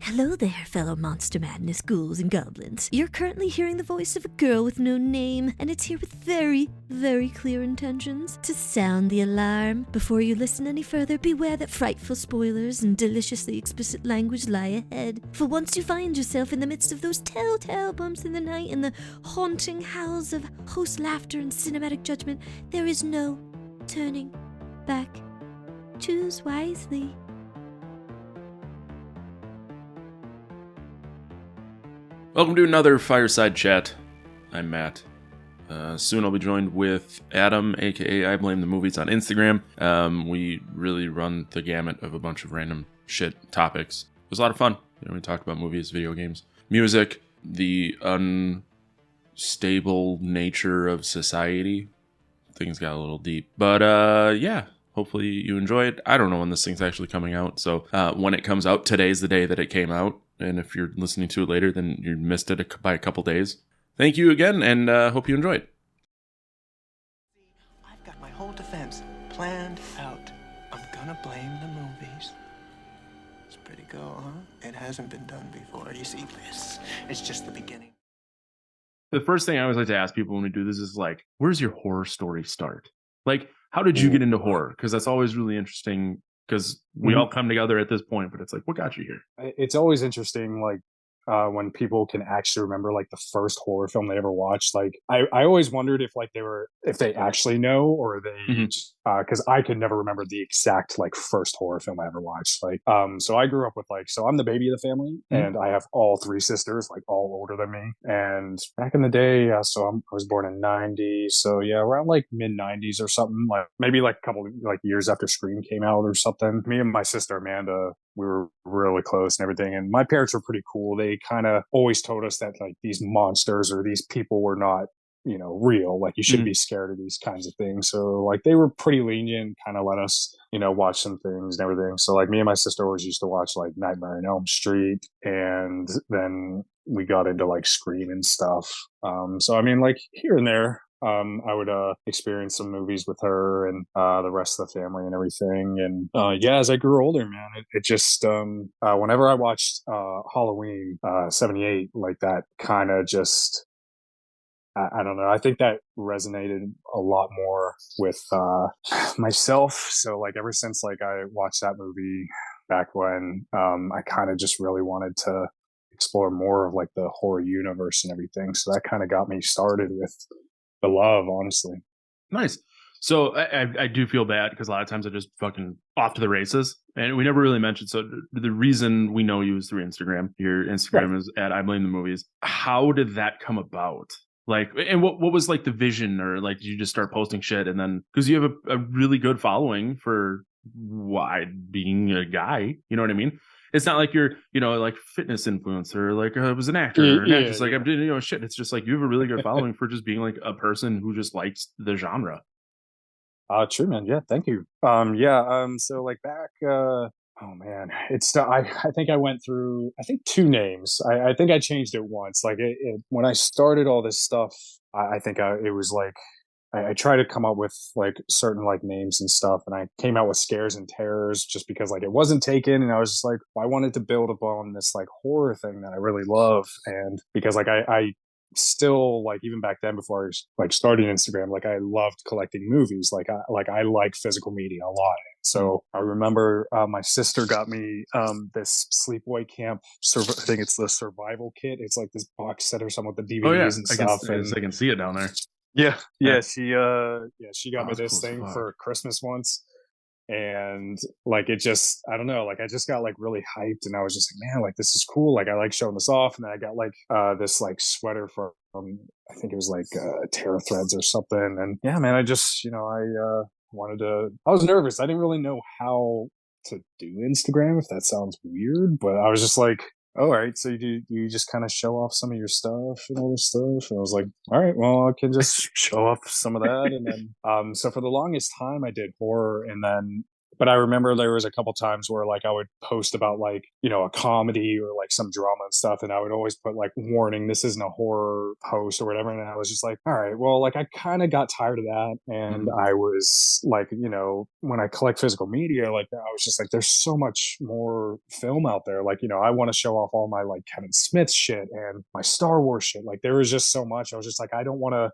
Hello there, fellow Monster Madness ghouls and goblins. You're currently hearing the voice of a girl with no name, and it's here with very, very clear intentions to sound the alarm. Before you listen any further, beware that frightful spoilers and deliciously explicit language lie ahead. For once you find yourself in the midst of those telltale bumps in the night and the haunting howls of host laughter and cinematic judgment, there is no turning back. Choose wisely. Welcome to another Fireside Chat. I'm Matt. Soon I'll be joined with Adam, aka I Blame the Movies on Instagram. We really run the gamut of a bunch of random shit topics. It was a lot of fun. We talked about movies, video games, music, the unstable nature of society. Things got a little deep. But yeah, hopefully you enjoy it. I don't know when this thing's actually coming out. So when it comes out, today's the day that it came out. And if you're listening to it later, then you missed it by a couple days. Thank you again, and hope you enjoy it. I've got my whole defense planned out. I'm gonna blame the movies. It's pretty cool, huh? It hasn't been done before. You see, this is just the beginning. The first thing I always like to ask people when we do this is like, where's your horror story start? Like, how did you get into horror? Because that's always really interesting. Because we all come together at this point, but it's like, what got you here? It's always interesting, like, when people can actually remember, like, the first horror film they ever watched. Like, I always wondered if, like, if they actually know, or they, because I could never remember the exact, like, first horror film I ever watched. Like, so I grew up with, like, so I'm the baby of the family, and I have all three sisters, like, all older than me. And back in the day, I was born in 90, so yeah, around, like, mid-90s or something, like, maybe, like, a couple, like, years after Scream came out or something. Me and my sister Amanda, we were really close and everything. And my parents were pretty cool. They kind of always told us that, like, these monsters or these people were not, you know, real. Like, you shouldn't be scared of these kinds of things. So, like, they were pretty lenient, kind of let us, you know, watch some things and everything. So, like, me and my sister always used to watch, like, Nightmare on Elm Street. And then we got into, like, Scream and stuff. So, I mean, like, here and there, I would experience some movies with her and the rest of the family and everything. And yeah, as I grew older, man, it just whenever I watched Halloween 78, like, that kind of just I don't know. I think that resonated a lot more with myself. So, like, ever since, like, I watched that movie back when, I kind of just really wanted to explore more of, like, the horror universe and everything. So that kind of got me started with the love, honestly. Nice. So I do feel bad because a lot of times I just fucking off to the races, and we never really mentioned. So the reason we know you is through Instagram. Your Instagram is at I Blame the Movies. How did that come about? Like, and what was, like, the vision, or, like, did you just start posting shit, and then, because you have a really good following for being a guy, you know what I mean? It's not like you're, you know, like, fitness influencer, like, I was an actor or an actress. Like, I'm doing, you know, shit. It's just like you have a really good following for just being, like, a person who just likes the genre. True, man. Yeah, thank you. So, like, back, oh man, I think I went through, I think, two names. I think I changed it once. Like, when I started all this stuff, I think it was like, I tried to come up with, like, certain, like, names and stuff, and I came out with Scares and Terrors just because, like, it wasn't taken, and I was just like, I wanted to build upon this, like, horror thing that I really love. And because, like, I still, like, even back then, before I, like, started Instagram, like, I loved collecting movies. Like, I like physical media a lot. So I remember my sister got me this Sleepaway Camp. I think it's the survival kit. It's like this box set or something with the DVDs and stuff. I can see it down there. Yeah. She got me this cool thing for Christmas once. And, like, it just, I don't know, like, I just got, like, really hyped, and I was just like, man, like, this is cool. Like, I like showing this off. And then I got, like, this, like, sweater from I think it was, like, Terra Threads or something. And yeah, man, I just, you know, I was nervous. I didn't really know how to do Instagram, if that sounds weird, but I was just like, all right, so you just kind of show off some of your stuff and all this stuff. And I was like, all right, well, I can just show off some of that. And then, so for the longest time I did horror. And then But I remember there was a couple times where like I would post about like, you know, a comedy or like some drama and stuff. And I would always put like warning, this isn't a horror post or whatever. And I was just like, all right, well, like I kind of got tired of that. And I was like, you know, when I collect physical media, like I was just like, there's so much more film out there. Like, you know, I want to show off all my like Kevin Smith shit and my Star Wars shit. Like there was just so much. I was just like, I didn't want to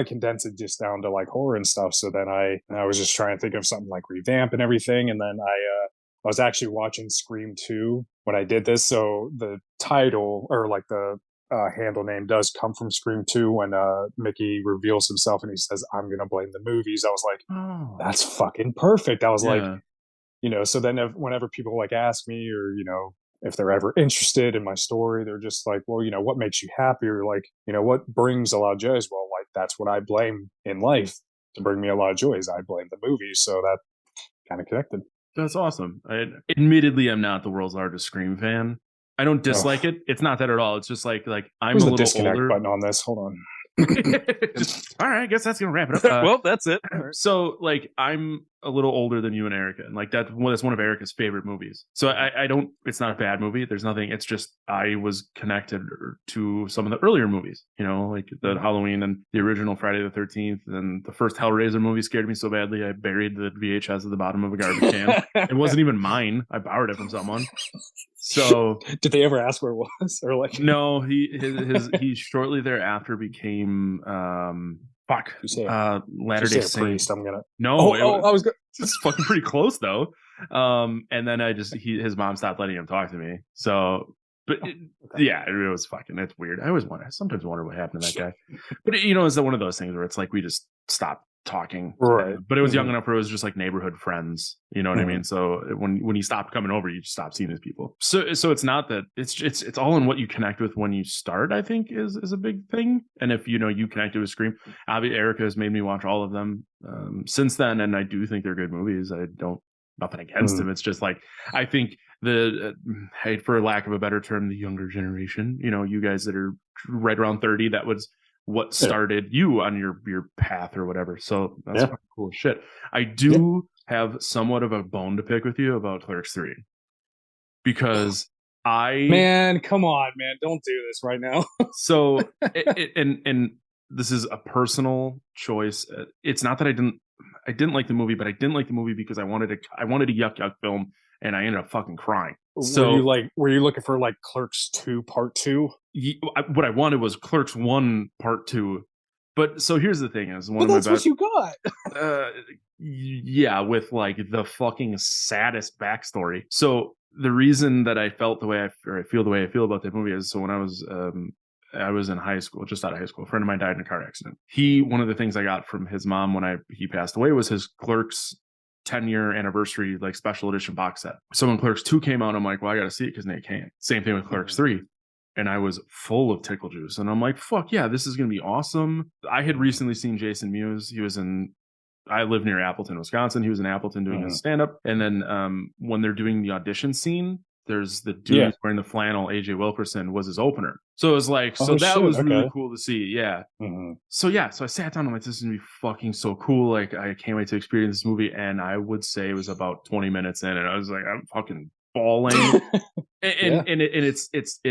condense it just down to like horror and stuff. So then I was just trying to think of something like revamp and everything. And then I was actually watching Scream 2 when I did this. So the title or like the handle name does come from Scream 2 when Mickey reveals himself and he says, I'm going to blame the movies. I was like, oh, that's fucking perfect. I was like, you know, so then whenever people like ask me or, you know, if they're ever interested in my story, they're just like, well, you know, what makes you happy? Or like, you know, what brings a lot of joys? Well, like, that's what I blame in life to bring me a lot of joys. I blame the movies. So that kind of connected. That's awesome. Admittedly, I'm not the world's largest Scream fan. I don't dislike it. It's not that at all. It's just like I'm Where's a the little disconnect older. button on this? Hold on. All right, I guess that's gonna wrap it up. Well, that's it. So like I'm a little older than you and Erica, and like that's one of Erica's favorite movies. So I don't, it's not a bad movie, there's nothing, it's just I was connected to some of the earlier movies, you know, like the Halloween and the original Friday the 13th, and the first Hellraiser movie scared me so badly I buried the VHS at the bottom of a garbage can. It wasn't even mine, I borrowed it from someone. So did they ever ask where it was? Or like, no, he shortly thereafter became Latter-day Saint. I'm gonna I was it's fucking pretty close though. And then his mom stopped letting him talk to me. So, but yeah, it was fucking, it's weird. I sometimes wonder what happened to that guy. But you know, it's one of those things where it's like we just stopped talking, right? But it was young enough where it was just like neighborhood friends, you know what I mean? So when he stopped coming over, you just stopped seeing these people. So it's not that, it's all in what you connect with when you start, I think is a big thing. And if you know you connected with Scream, obviously Erica has made me watch all of them since then, and I do think they're good movies. I don't, nothing against them. It's just like I think for lack of a better term, the younger generation, you know, you guys that are right around 30, that was what started you on your path or whatever. So that's cool shit. I do have somewhat of a bone to pick with you about Clerks 3 because man, come on, man, don't do this right now. So and this is a personal choice. It's not that I didn't like the movie, but I didn't like the movie because I wanted a yuck film, and I ended up fucking crying. So were you looking for like Clerks 2 Part 2? What I wanted was Clerks 1 Part 2. But so here's the thing: is that's what you got. Yeah, with like the fucking saddest backstory. So the reason that I felt the way I feel the way I feel about that movie is, so when I was in high school, just out of high school, a friend of mine died in a car accident. One of the things I got from his mom when he passed away was his Clerks 10-year anniversary, like special edition box set. So when Clerks 2 came out, I'm like, well, I got to see it because Nate can't. Same thing with Clerks 3. And I was full of tickle juice. And I'm like, fuck yeah, this is going to be awesome. I had recently seen Jason Mewes. I live near Appleton, Wisconsin. He was in Appleton doing his stand-up. And then when they're doing the audition scene, there's the dude wearing the flannel, AJ Wilkerson, was his opener. So it was like, that was really cool to see. Yeah. So I sat down. I'm like, this is going to be fucking so cool. Like, I can't wait to experience this movie. And I would say it was about 20 minutes in, and I was like, I'm fucking bawling. And it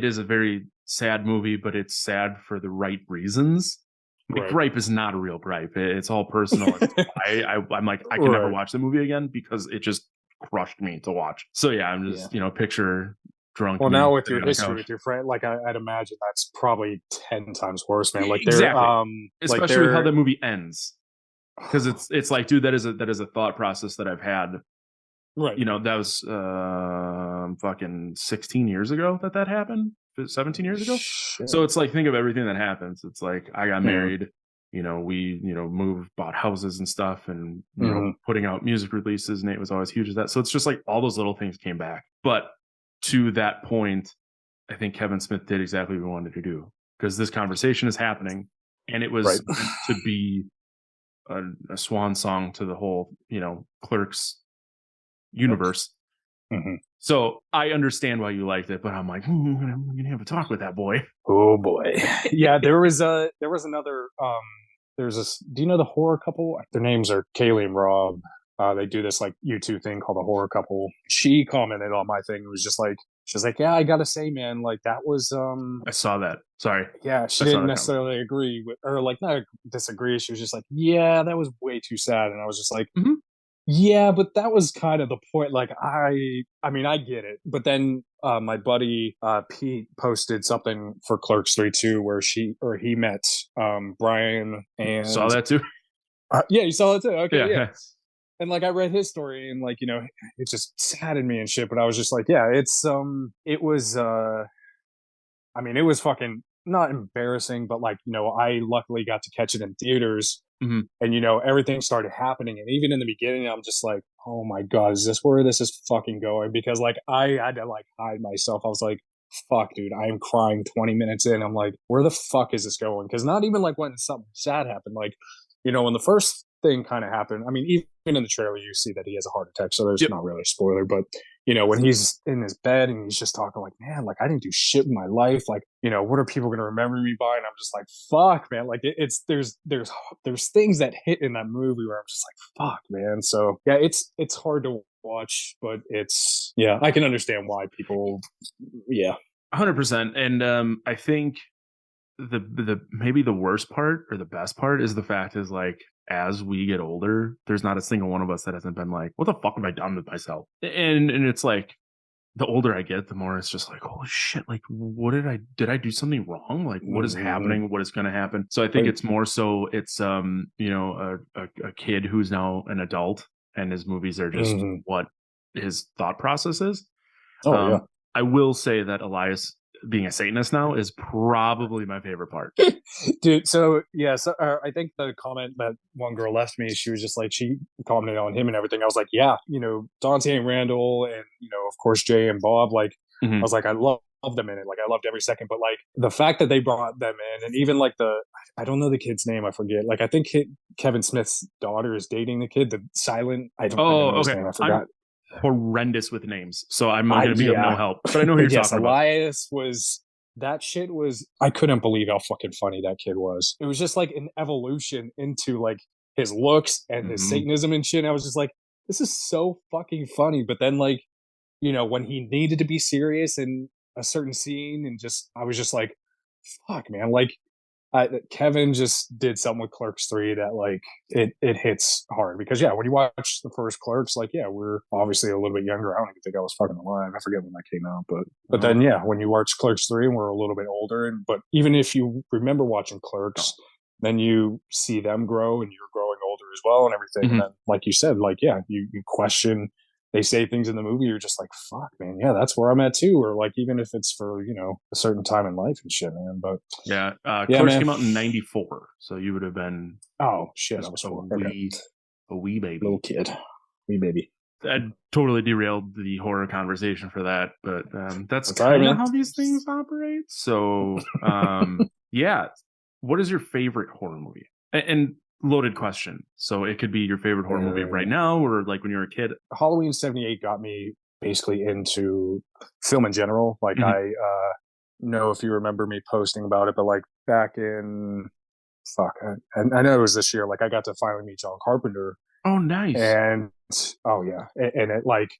is a very sad movie, but it's sad for the right reasons. Like, gripe is not a real gripe. It's all personal. I'm like, I can never watch the movie again because it just crushed me to watch. So yeah, I'm just picture drunk. Well, now with your history with your friend, like I'd imagine that's probably 10 times worse, man. Like exactly, especially with how the movie ends, because it's like, dude, that is a thought process that I've had. Right. You know, that was fucking 16 years ago that happened. 17 years ago. Shit. So it's like, think of everything that happens. It's like, I got married, you know, we, moved, bought houses and stuff, and, you know, putting out music releases. Nate was always huge at that. So it's just like all those little things came back. But to that point, I think Kevin Smith did exactly what he wanted to do, because this conversation is happening, and it was to be a swan song to the whole, Clerks universe. So I understand why you liked it, but I'm like, I'm gonna have a talk with that boy. Oh boy. Yeah, there was another there's this, do you know the horror couple? Their names are Kaylee and Rob. they do this like YouTube thing called the Horror Couple. She commented on my thing. It was just like, she's like, yeah, I gotta say, man, like that was I saw that. Sorry. yeah, she I saw didn't that necessarily agree with, or like not disagree. She was just like, yeah, that was way too sad. And I was just like, Mhm. yeah, but that was kind of the point. Like I mean, I get it. But then my buddy Pete posted something for Clerks 3 too, where he met Brian and Saw that too. yeah, you saw it too. Okay, yeah. Yeah. And like I read his story and like, you know, it just saddened me and shit. But I was just like, yeah, it was I mean, it was fucking not embarrassing, but like, you know, I luckily got to catch it in theaters. Mhm. And you know, everything started happening, and even in the beginning, I'm just like, "Oh my god, is this where this is fucking going?" Because like, I had to like hide myself. I was like, "Fuck, dude, I am crying 20 minutes in." I'm like, "Where the fuck is this going?" Because not even like when something sad happened, like, you know, when the first thing kind of happened. I mean, even in the trailer, you see that he has a heart attack, so there's not really a spoiler. But you know, when he's in his bed and he's just talking like, man, like I didn't do shit in my life. Like, you know, what are people going to remember me by? And I'm just like, fuck, man. Like there's things that hit in that movie where I'm just like, fuck, man. So yeah, it's hard to watch, but yeah, I can understand why people, yeah. 100%. And I think the maybe the worst part or the best part is the fact is like, as we get older, there's not a single one of us that hasn't been like, what the fuck have I done with myself? And it's like, the older I get, the more it's just like, holy shit, like what did I do something wrong? Like what is happening? What is going to happen? So I think it's more so it's you know, a kid who's now an adult and his movies are just what his thought process is. Yeah. I will say that Elias being a Satanist now is probably my favorite part. Dude, so yeah, so I think the comment that one girl left me, she was just like, she commented on him and everything. I was like, yeah, you know, Dante and Randall and, you know, of course, Jay and Bob, like, I was like, I love them in it. Like, I loved every second, but like the fact that they brought them in and even like I don't know the kid's name, I forget. Like, I think Kevin Smith's daughter is dating the kid, the silent, I don't know his name, I forgot. Horrendous with names, so I'm going to be of no help. But I know who you're talking about. Elias that shit was, I couldn't believe how fucking funny that kid was. It was just like an evolution into like his looks and his Satanism and shit. And I was just like, this is so fucking funny. But then like, you know, when he needed to be serious in a certain scene and I was just like, fuck, man, like Kevin just did something with Clerks 3 that like it hits hard because yeah, when you watch the first Clerks, like yeah, we're obviously a little bit younger. I don't even think I was fucking alive. I forget when that came out, but then yeah, when you watch Clerks 3 and we're a little bit older, but even if you remember watching Clerks, then you see them grow and you're growing older as well and everything. And then like you said, like yeah, you question. They say things in the movie, you're just like, fuck, man, yeah, that's where I'm at too. Or like, even if it's for, you know, a certain time in life and shit, man. But yeah, Clerks came out in 94, so you would have been I was a wee baby, little kid, wee baby. I totally derailed the horror conversation for that, but that's kind of how these things operate. So yeah, what is your favorite horror movie? And loaded question. So it could be your favorite horror movie right now or like when you were a kid. Halloween 78 got me basically into film in general. Like I know if you remember me posting about it, but like back in and I know it was this year, like I got to finally meet John Carpenter. Oh, nice. And oh yeah. And it like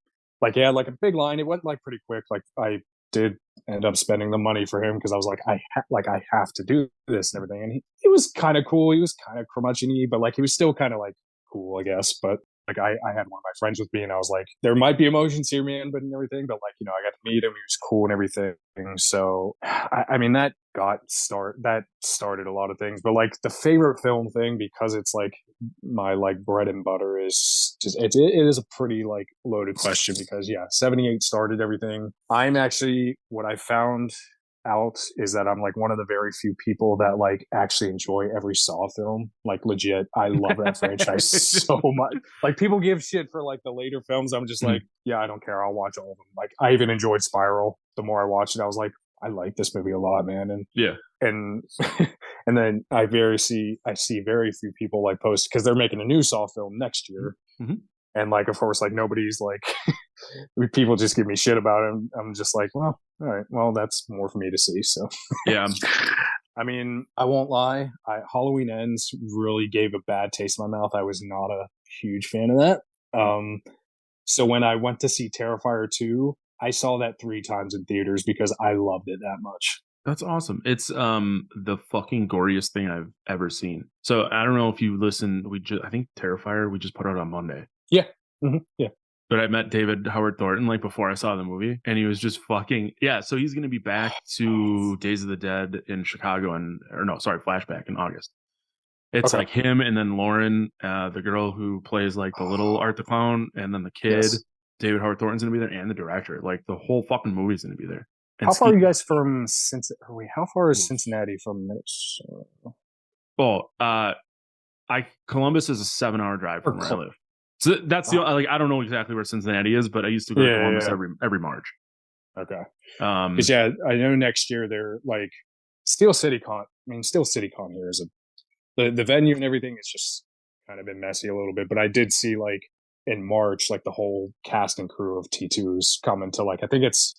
yeah, like a big line. It went like pretty quick. Like I did end up spending the money for him because I was like, I have to do this and everything. And he was kind of cool. He was kind of curmudgeon-y, but like he was still kind of like cool, I guess. But like I had one of my friends with me, and I was like, there might be emotions here, man, but and everything. But like, you know, I got to meet him. He was cool and everything. So I mean, that started a lot of things. But like the favorite film thing, because it's like my like bread and butter, is just it is a pretty like loaded question because yeah, 78 started everything. I'm actually, what I found out is that I'm like one of the very few people that like actually enjoy every Saw film. Like legit, I love that franchise so much. Like people give shit for like the later films. I'm just like, yeah, I don't care. I'll watch all of them. Like I even enjoyed Spiral. The more I watched it, I was like, I like this movie a lot, man. And yeah, and and then I see very few people like post because they're making a new Saw film next year. And like, of course, like nobody's like, people just give me shit about it. I'm just like, well, all right, well, that's more for me to see. So yeah, I mean, I won't lie. Halloween Ends really gave a bad taste in my mouth. I was not a huge fan of that. So when I went to see Terrifier 2, I saw that 3 times in theaters because I loved it that much. That's awesome. It's the fucking goriest thing I've ever seen. So I don't know if you listen. I think Terrifier we just put out on Monday. Yeah. Mm-hmm. Yeah. But I met David Howard Thornton like before I saw the movie, and he was just fucking So he's gonna be back to Days of the Dead in Chicago Flashback in August. It's like him and then Lauren, the girl who plays like the little Art the Clown, and then the kid. Yes. David Howard Thornton's gonna be there, and the director. Like the whole fucking movie's gonna be there. And how far are you guys from Cincinnati? How far is Cincinnati from Minnesota? Columbus is a 7-hour drive from where I live. So that's I don't know exactly where Cincinnati is, but I used to go to Columbus every March. Okay. Because I know next year they're like Steel City Con here is the venue and everything is just kind of been messy a little bit. But I did see like in March, like the whole cast and crew of T2 is coming to like I think it's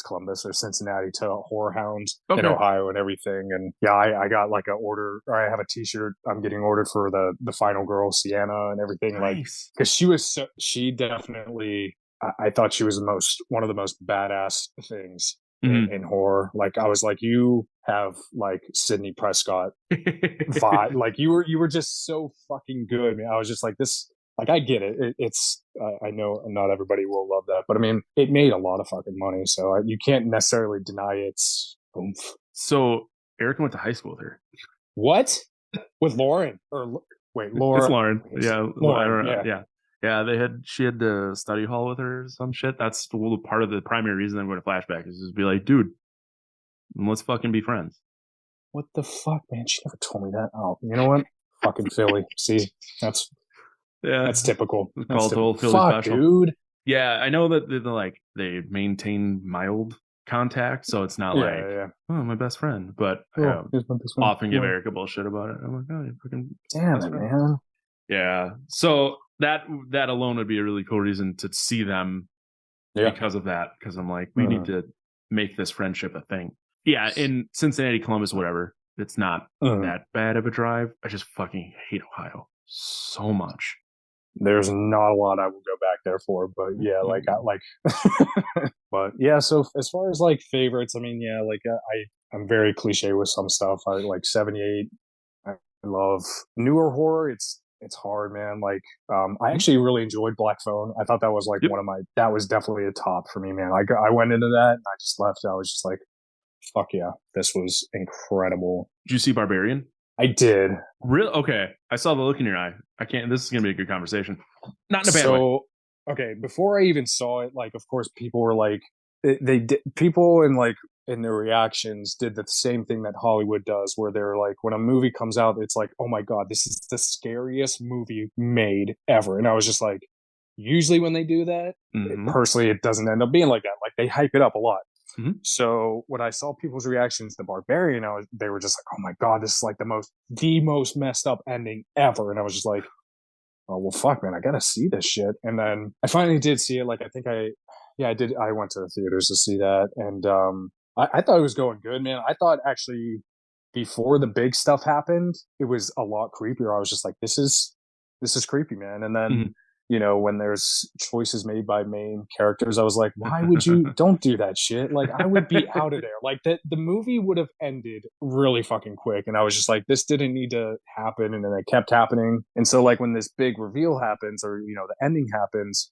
Columbus or Cincinnati to Horror Hounds in Ohio and everything. And I got like I have a t-shirt I'm getting ordered for the final girl, Sienna, and everything. Nice. Like, cause she definitely, I thought she was one of the most badass things in horror. Like I was like, you have like Sidney Prescott vibe. Like you were just so fucking good, man. I was just like this. Like, I get it. It's I know not everybody will love that, but I mean, it made a lot of fucking money, so you can't necessarily deny its oomph. So Erica went to high school with her. What? With Lauren? Or wait, Laura? It's Lauren. Yeah, Lauren. Yeah. She had the study hall with her or some shit. That's part of the primary reason I'm going to Flashback is just be like, dude, let's fucking be friends. What the fuck, man? She never told me that. Oh, you know what? Fucking Philly. See, that's typical. Called old Philly special, dude. Yeah, I know that they maintain mild contact, so it's not oh, my best friend. But I often give Erica bullshit about it. I'm like, oh, you fucking damn it, man. Yeah. So that alone would be a really cool reason to see them because of that. Because I'm like, we need to make this friendship a thing. Yeah, in Cincinnati, Columbus, whatever. It's not that bad of a drive. I just fucking hate Ohio so much. There's not a lot I will go back there for, but yeah, but yeah. So as far as like favorites, I mean, yeah, like I'm very cliche with some stuff. I like 78. I love newer horror. It's hard, man. Like, I actually really enjoyed Black Phone. I thought that was like that was definitely a top for me, man. I went into that and I just left. I was just like, fuck yeah, this was incredible. Did you see Barbarian? I did. Really? Okay. I saw the look in your eye. This is going to be a good conversation. Not in a bad way. Okay. Before I even saw it, like, of course, people were like, people in their reactions did the same thing that Hollywood does, where they're like, when a movie comes out, it's like, oh my God, this is the scariest movie made ever. And I was just like, usually when they do that, personally, it doesn't end up being like that. Like, they hype it up a lot. Mm-hmm. So when I saw people's reactions to Barbarian, they were just like, "Oh my God, this is like the most messed up ending ever." And I was just like, "Oh well, fuck, man, I gotta see this shit." And then I finally did see it. Like I think I did. I went to the theaters to see that, and I thought it was going good, man. I thought actually before the big stuff happened, it was a lot creepier. I was just like, "This is creepy, man." And then. You know, when there's choices made by main characters, I was like, why would you don't do that shit? Like, I would be out of there. Like, the movie would have ended really fucking quick. And I was just like, this didn't need to happen. And then it kept happening. And so, like, when this big reveal happens or, you know, the ending happens,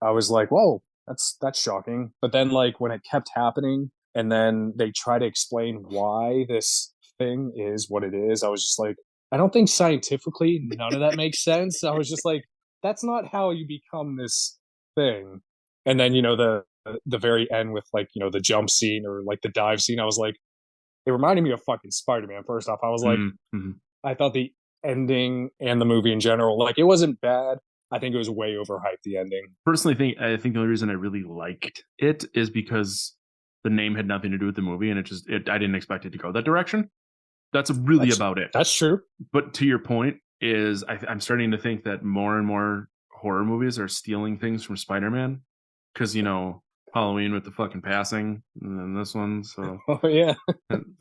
I was like, whoa, that's shocking. But then, like, when it kept happening and then they try to explain why this thing is what it is, I was just like, I don't think scientifically none of that makes sense. I was just like, that's not how you become this thing. And then, you know, the very end with like, you know, the jump scene or like the dive scene, I was like, it reminded me of fucking Spider-Man. First off, I was like, I thought the ending and the movie in general, like it wasn't bad. I think it was way overhyped, the ending. Personally, I think the only reason I really liked it is because the name had nothing to do with the movie and I didn't expect it to go that direction. That's about it. That's true. But to your point is I'm starting to think that more and more horror movies are stealing things from Spider-Man because, you know, Halloween with the fucking passing and then this one. So yeah.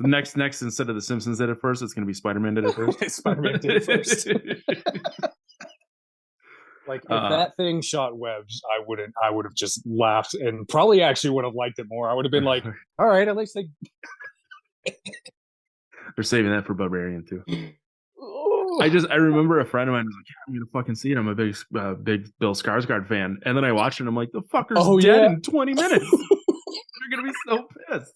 Next, instead of The Simpsons did it first, it's going to be Spider-Man did it first. Spider-Man did it first. Like if that thing shot webs, I would have just laughed and probably actually would have liked it more. I would have been like, all right, at least they. They're saving that for Barbarian too. I remember a friend of mine was like, yeah, I'm gonna fucking see it. I'm a big Bill Skarsgård fan, and then I watched it and I'm like, the fucker's dead in 20 minutes. You're gonna be so pissed.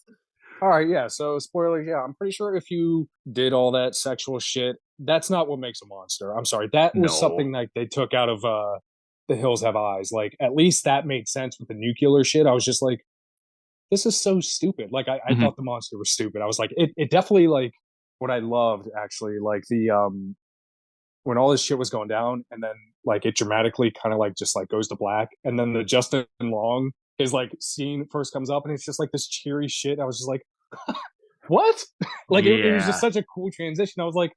All right, yeah. So spoilers, yeah. I'm pretty sure if you did all that sexual shit, that's not what makes a monster. I'm sorry, that was something like they took out of The Hills Have Eyes. Like at least that made sense with the nuclear shit. I was just like, this is so stupid. Like I thought the monster was stupid. I was like, it definitely like what I loved actually, like the when all this shit was going down, and then like it dramatically kind of like just like goes to black, and then the Justin Long his like scene first comes up, and it's just like this cheery shit. I was just like, what? Like it was just such a cool transition. I was like,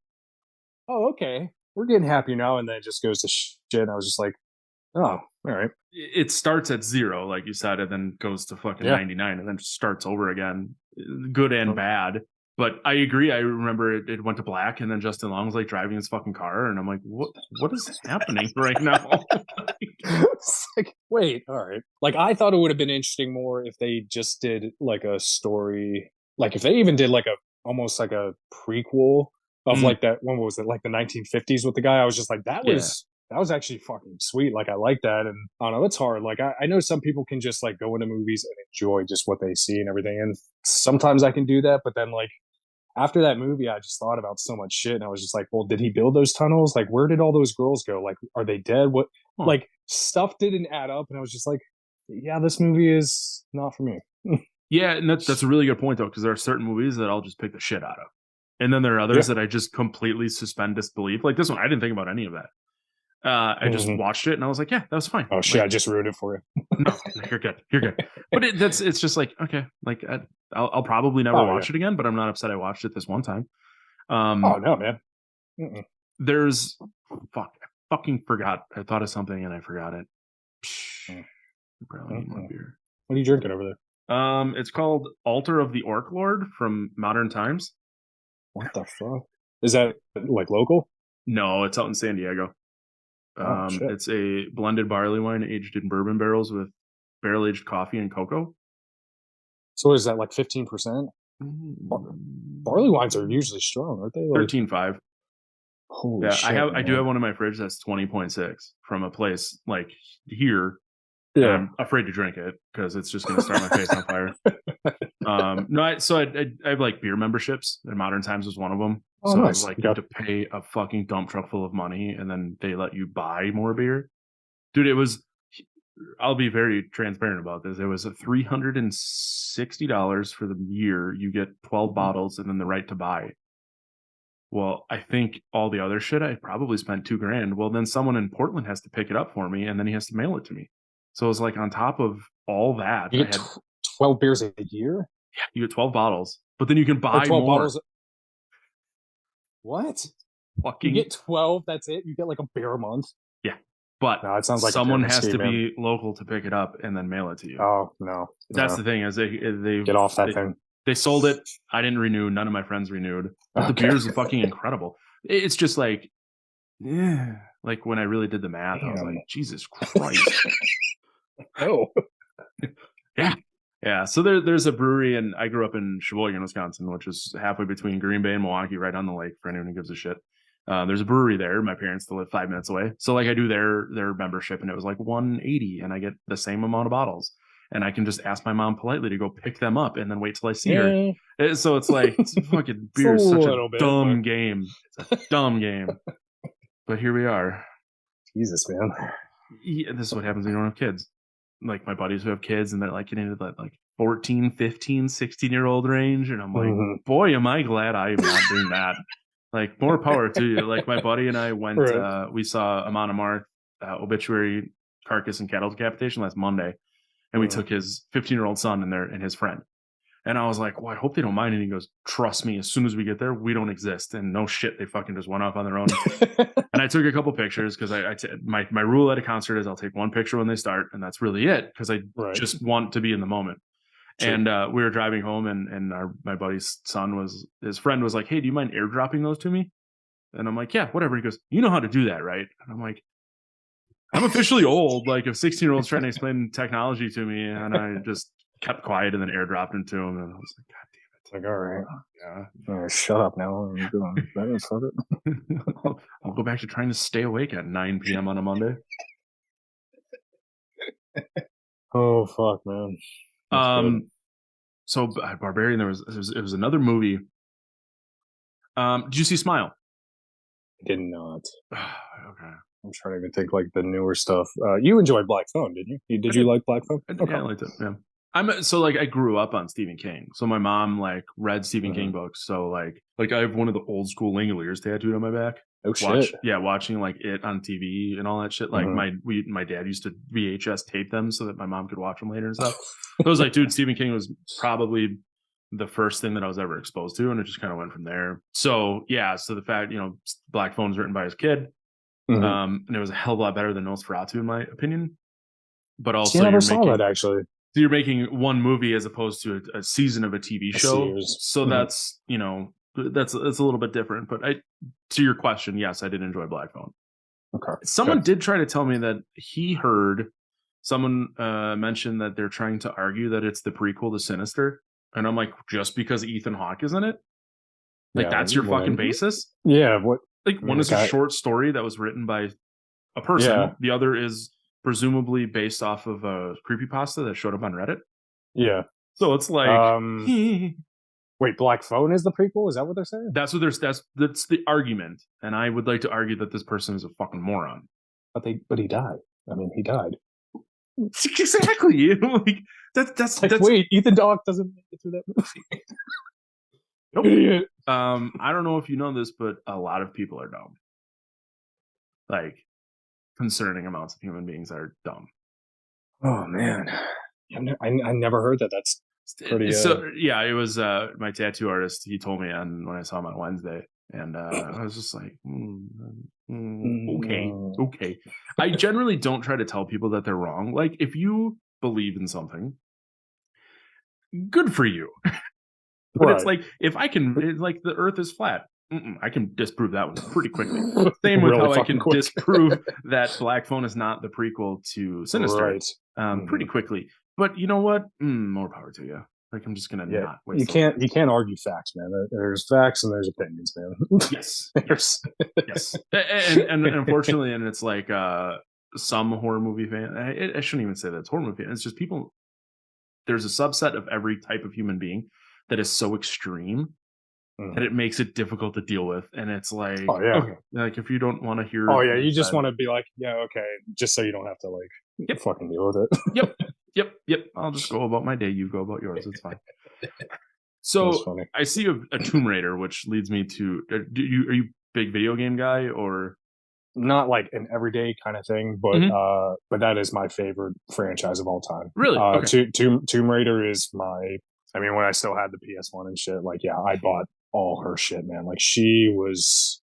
oh okay, we're getting happy now, and then it just goes to shit. And I was just like, oh, all right. It starts at 0, like you said, and then goes to fucking 99, and then starts over again, good and bad. But I agree. I remember it went to black, and then Justin Long was like driving his fucking car, and I'm like, what is happening right now? It's like, wait, all right. Like I thought it would have been interesting more if they just did like a story, like if they even did like a almost like a prequel of like that. When was it? Like the 1950s with the guy. I was just like, that was actually fucking sweet. Like I like that, and I don't know, it's hard. Like I know some people can just like go into movies and enjoy just what they see and everything, and sometimes I can do that, but then like after that movie, I just thought about so much shit, and I was just like, well, did he build those tunnels? Like, where did all those girls go? Like, are they dead? What? Like, stuff didn't add up, and I was just like, yeah, this movie is not for me. Yeah, and that's a really good point, though, because there are certain movies that I'll just pick the shit out of. And then there are others that I just completely suspend disbelief. Like this one, I didn't think about any of that. I just watched it, and I was like, yeah, that was fine. Oh, shit, I just ruined it for you. No, you're good. You're good. But it's just like, okay, like I'll probably never watch it again, but I'm not upset I watched it this one time. Oh, no, man. There's, I fucking forgot. I thought of something, and I forgot it. Probably need more beer. What are you drinking over there? It's called Altar of the Orc Lord from Modern Times. What the fuck? Is that like local? No, it's out in San Diego. It's a blended barley wine aged in bourbon barrels with barrel-aged coffee and cocoa. So is that like 15%? Barley wines are usually strong, aren't they? Like 13.5. Holy shit! I do have one in my fridge that's 20.6 from a place like here. Yeah, I'm afraid to drink it because it's just going to start my face on fire. I have like beer memberships, and Modern Times was one of them. Oh, so nice. I was like, you have to pay a fucking dump truck full of money, and then they let you buy more beer. Dude, it was. I'll be very transparent about this. It was $360 for the year. You get 12 bottles and then the right to buy. Well, I think all the other shit, I probably spent $2,000. Well, then someone in Portland has to pick it up for me, and then he has to mail it to me. So it was like on top of all that, you get 12 beers a year. Yeah, you get 12 bottles, but then you can buy 12 more. Bottles. What? Fucking you get 12. That's it. You get like a beer a month. Yeah, but no, it sounds like someone has to be local to pick it up and then mail it to you. Oh no, that's the thing is they get off that thing. They sold it. I didn't renew. None of my friends renewed. But the beers are fucking incredible. It's just like, yeah, like when I really did the math, I was like, Jesus Christ. Oh, yeah. So there's a brewery, and I grew up in Sheboygan, Wisconsin, which is halfway between Green Bay and Milwaukee, right on the lake. For anyone who gives a shit, there's a brewery there. My parents still live 5 minutes away, so like I do their membership, and it was like $180, and I get the same amount of bottles, and I can just ask my mom politely to go pick them up, and then wait till I see her. So it's like fucking beer is such a dumb game. It's a dumb game, but here we are. Jesus, man. Yeah, this is what happens when you don't have kids. Like my buddies who have kids, and they're like getting into that like 14, 15, 16-year-old range. And I'm like, boy, am I glad I am not doing that. Like more power to you. Like my buddy and I went, we saw Amon Amarth obituary, carcass and cattle decapitation last Monday. And we took his 15-year-old son in there and his friend. And I was like, well, I hope they don't mind. And he goes, trust me, as soon as we get there, we don't exist. And no shit, they fucking just went off on their own. And I took a couple pictures because my rule at a concert is I'll take one picture when they start. And that's really it because I just want to be in the moment. True. And we were driving home and my buddy's his friend was like, hey, do you mind airdropping those to me? And I'm like, yeah, whatever. He goes, you know how to do that, right? And I'm like, I'm officially old. Like if 16-year-olds trying to explain technology to me, and I just kept quiet and then airdropped into him, and I was like, God damn it! Like, all right, yeah, shut up now. I'm doing better for it. I'll go back to trying to stay awake at 9 p.m. on a Monday. Oh fuck, man. So Barbarian, it was another movie. Did you see Smile? I did not. Okay. I'm trying to even think like the newer stuff. You enjoyed Black Phone, didn't you? Did you like Black Phone? Okay. Yeah, I liked it. Yeah. I grew up on Stephen King. So my mom like read Stephen King books. So like I have one of the old school Langoliers tattooed on my back. Oh shit. Watching like it on TV and all that shit. Like my dad used to VHS tape them so that my mom could watch them later and stuff. I was like, dude, Stephen King was probably the first thing that I was ever exposed to, and it just kind of went from there. So yeah, so the fact, Black Phone was written by his kid. And it was a hell of a lot better than Nosferatu in my opinion. But also, I never saw that actually. So you're making one movie as opposed to a season of a TV show. So that's that's a little bit different. But to your question, yes, I did enjoy Black Phone. Okay. Someone did try to tell me that he heard someone mention that they're trying to argue that it's the prequel to Sinister, and I'm like, just because Ethan Hawke is in it, like that's your fucking basis? Yeah. What? Like one is a short story that was written by a person. Yeah. The other is presumably based off of a creepypasta that showed up on Reddit. Yeah. So it's like wait, Black Phone is the prequel? Is that what they're saying? That's the argument. And I would like to argue that this person is a fucking moron. But he died. I mean, he died. Exactly. Like that's wait, Ethan Hawke doesn't make it through that movie. Nope. Idiot. I don't know if you know this, but a lot of people are dumb. Like concerning amounts of human beings are dumb. Oh man, I never heard that. That's pretty. So yeah, it was my tattoo artist. He told me when I saw him on Wednesday, and I was just like, okay. I generally don't try to tell people that they're wrong. Like if you believe in something, good for you. But it's like if I can, like the Earth is flat. I can disprove that one pretty quickly. Same with how I can disprove that Black Phone is not the prequel to Sinister. Right. Pretty quickly. But you know what? More power to you. Like I'm just gonna not waste. You can't argue facts, man. There's facts and there's opinions, man. Yes. Yes. And unfortunately, and it's like some horror movie fan. I shouldn't even say that it's horror movie fan. It's just people. There's a subset of every type of human being that is so extreme that it makes it difficult to deal with. And it's like, okay, like if you don't want to hear, you just want to be like, okay, just so you don't have to like fucking deal with it. Yep. I'll just go about my day. You go about yours. It's fine. So I see a Tomb Raider, which leads me to, are you a big video game guy or? Not like an everyday kind of thing, but that is my favorite franchise of all time. Really? Okay. Tomb Raider is when I still had the PS1 and shit, like, I bought all her shit, man. Like, she was,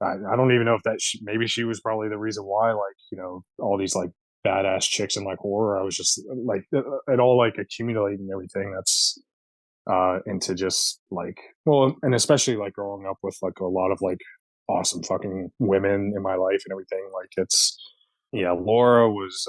I don't even know if maybe she was probably the reason why, like, all these, like, badass chicks in, like, horror. I was just, like, it all, like, accumulating everything that's into just, like, well, and especially, like, growing up with, like, a lot of, like, awesome fucking women in my life and everything. Like, it's, Laura was,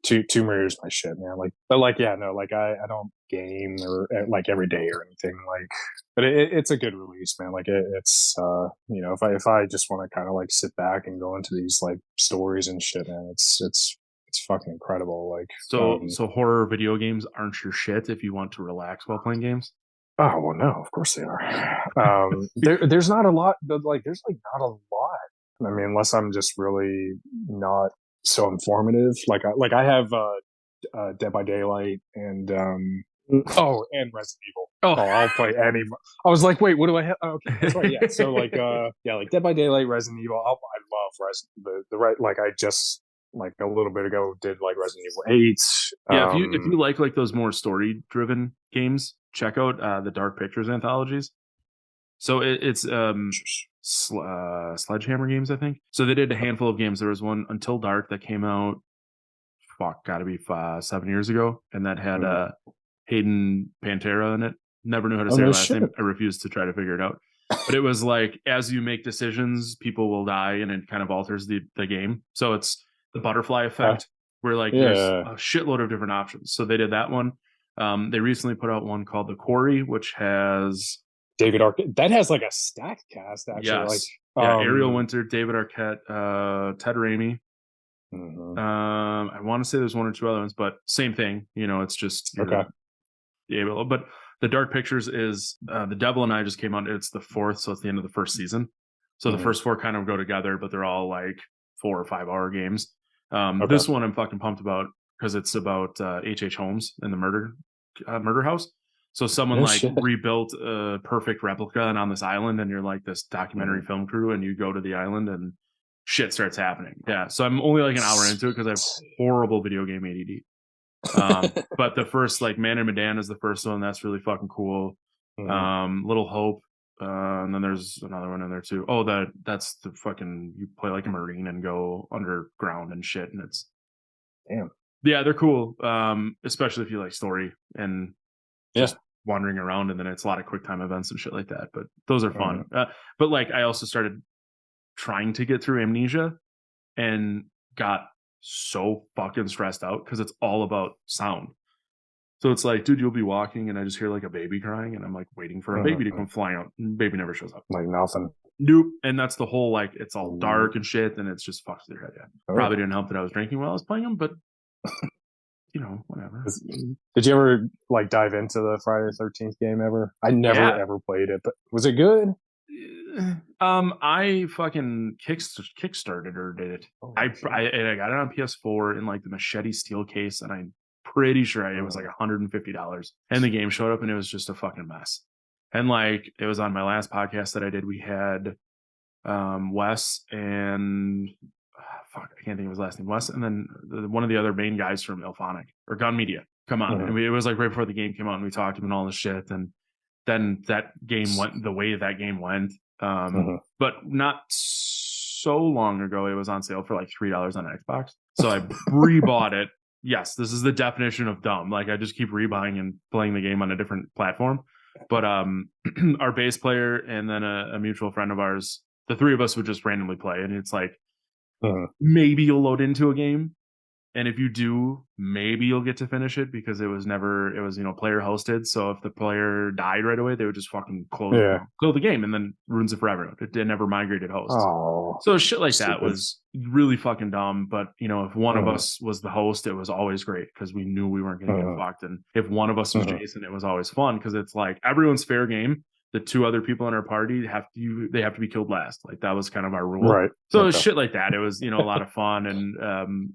Tomb Raider's my shit, man. Like, but like, I don't game or like every day or anything. Like, but it's a good release, man. Like, it's if I just want to kind of like sit back and go into these like stories and shit, man, it's fucking incredible. Like, so horror video games aren't your shit if you want to relax while playing games. Oh well, no, of course they are. There's not a lot, but like, there's like not a lot. I mean, unless I'm just really not so informative. Like I have Dead by Daylight and and Resident Evil. I'll play any. I was like, wait, what do I have? Oh, okay, that's right. Yeah, so like like Dead by Daylight, Resident Evil. I love the right. Like I just like a little bit ago did like Resident Evil 8. Yeah, if you like those more story driven games, check out the Dark Pictures anthologies. So it's Sledgehammer Games, I think. So they did a handful of games. There was one, Until Dark, that came out, gotta be 7 years ago, and that had Hayden Pantera in it. Never knew how to say her last name. I refused to try to figure it out. But it was like, as you make decisions, people will die, and it kind of alters the game. So it's the butterfly effect, where like there's a shitload of different options. So they did that one. They recently put out one called The Quarry, which has David Arquette. That has like a stacked cast, actually. Yes. Like, Ariel Winter, David Arquette, Ted Raimi. I want to say there's one or two other ones, but same thing. You know, it's just okay. But the Dark Pictures is The Devil and I just came out. It's the 4th, so it's the end of the first season. So the first 4 kind of go together, but they're all like 4 or 5 hour games. This one I'm fucking pumped about because it's about H.H. Holmes and the murder house. So someone rebuilt a perfect replica and on this island, and you're like this documentary film crew, and you go to the island and shit starts happening. Yeah. So I'm only like an hour into it because I have horrible video game ADD. But the first, like, Man and Medan is the first one. That's really fucking cool. Little Hope. And then there's another one in there too. Oh, that's the fucking, you play like a Marine and go underground and shit. And it's, damn. Yeah, they're cool. Especially if you like story and just wandering around, and then it's a lot of quick time events and shit like that. But those are fun. But like, I also started trying to get through Amnesia and got so fucking stressed out because it's all about sound. So it's like, dude, you'll be walking and I just hear like a baby crying, and I'm like waiting for a baby to come flying out. And baby never shows up. Like nothing. Nope. And that's the whole, like, it's all dark and shit, and it's just fucks their head. Yeah. Probably didn't help that I was drinking while I was playing them, but you know, whatever. Did you ever like dive into the Friday the 13th game ever? I never ever played it, but was it good? I fucking kickstarted or did it. I got it on PS4 in like the Machete steel case, and I'm pretty sure it was like $150. And the game showed up, and it was just a fucking mess. And like, it was on my last podcast that I did. We had Wes and I can't think of his last name. Wes, and then one of the other main guys from Ilphonic or Gun Media come on. And it was like right before the game came out, and we talked to him and all this shit. And then that game went the way that game went. But not so long ago, it was on sale for like $3 on Xbox. So I rebought it. Yes, this is the definition of dumb. Like, I just keep rebuying and playing the game on a different platform. But our bass player and then a mutual friend of ours, the three of us would just randomly play. And it's like, maybe you'll load into a game. And if you do, maybe you'll get to finish it, because it was, you know, player hosted. So if the player died right away, they would just fucking close the game, and then ruins it for everyone. It never migrated hosts. So shit like that was really fucking dumb. But, you know, if one of us was the host, it was always great because we knew we weren't going to get fucked. And if one of us was Jason, it was always fun because it's like everyone's fair game. The 2 other people in our party have to be killed last. Like, that was kind of our rule. Right. So it was shit like that. It was, you know, a lot of fun. And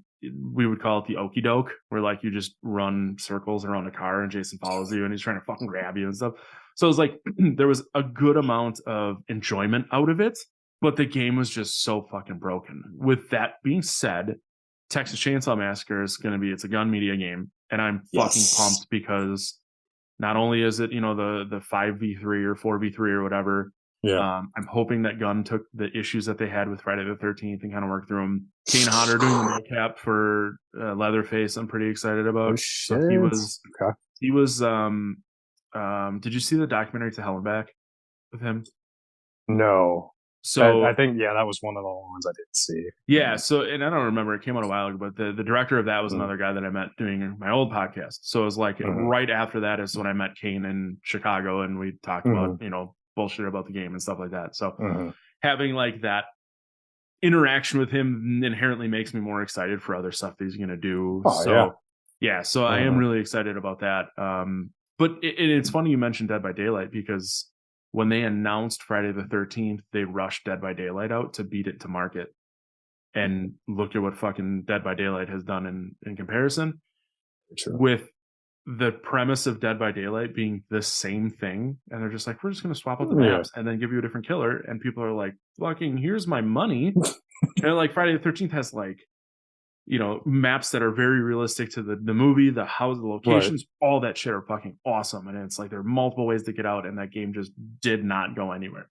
we would call it the okie doke, where like you just run circles around a car and Jason follows you and he's trying to fucking grab you and stuff. So it was like, there was a good amount of enjoyment out of it, but the game was just so fucking broken. With that being said, Texas Chainsaw Massacre is going to be, it's a Gun Media game, and I'm fucking pumped because not only is it, you know, the 5v3 or 4v3 or whatever. I'm hoping that Gun took the issues that they had with Friday the 13th and kind of worked through them. Kane Hodder doing the mocap for Leatherface, I'm pretty excited about. Oh shit! So he was. Did you see the documentary To Hell and Back with him? No. So I think that was one of the ones I did see. Yeah. So, and I don't remember, it came out a while ago, but the director of that was another guy that I met doing my old podcast. So it was like right after that is when I met Kane in Chicago, and we talked about, you know, bullshit about the game and stuff like that. So having like that interaction with him inherently makes me more excited for other stuff that he's going to do. So I am really excited about that. But it's funny you mentioned Dead by Daylight, because when they announced Friday the 13th, they rushed Dead by Daylight out to beat it to market. And look at what fucking Dead by Daylight has done in comparison. With the premise of Dead by Daylight being the same thing, and they're just like, we're just going to swap out the maps and then give you a different killer, and people are like, fucking, here's my money. And like, Friday the 13th has like, you know, maps that are very realistic to the movie, the house, the locations, all that shit are fucking awesome. And it's like, there are multiple ways to get out, and that game just did not go anywhere.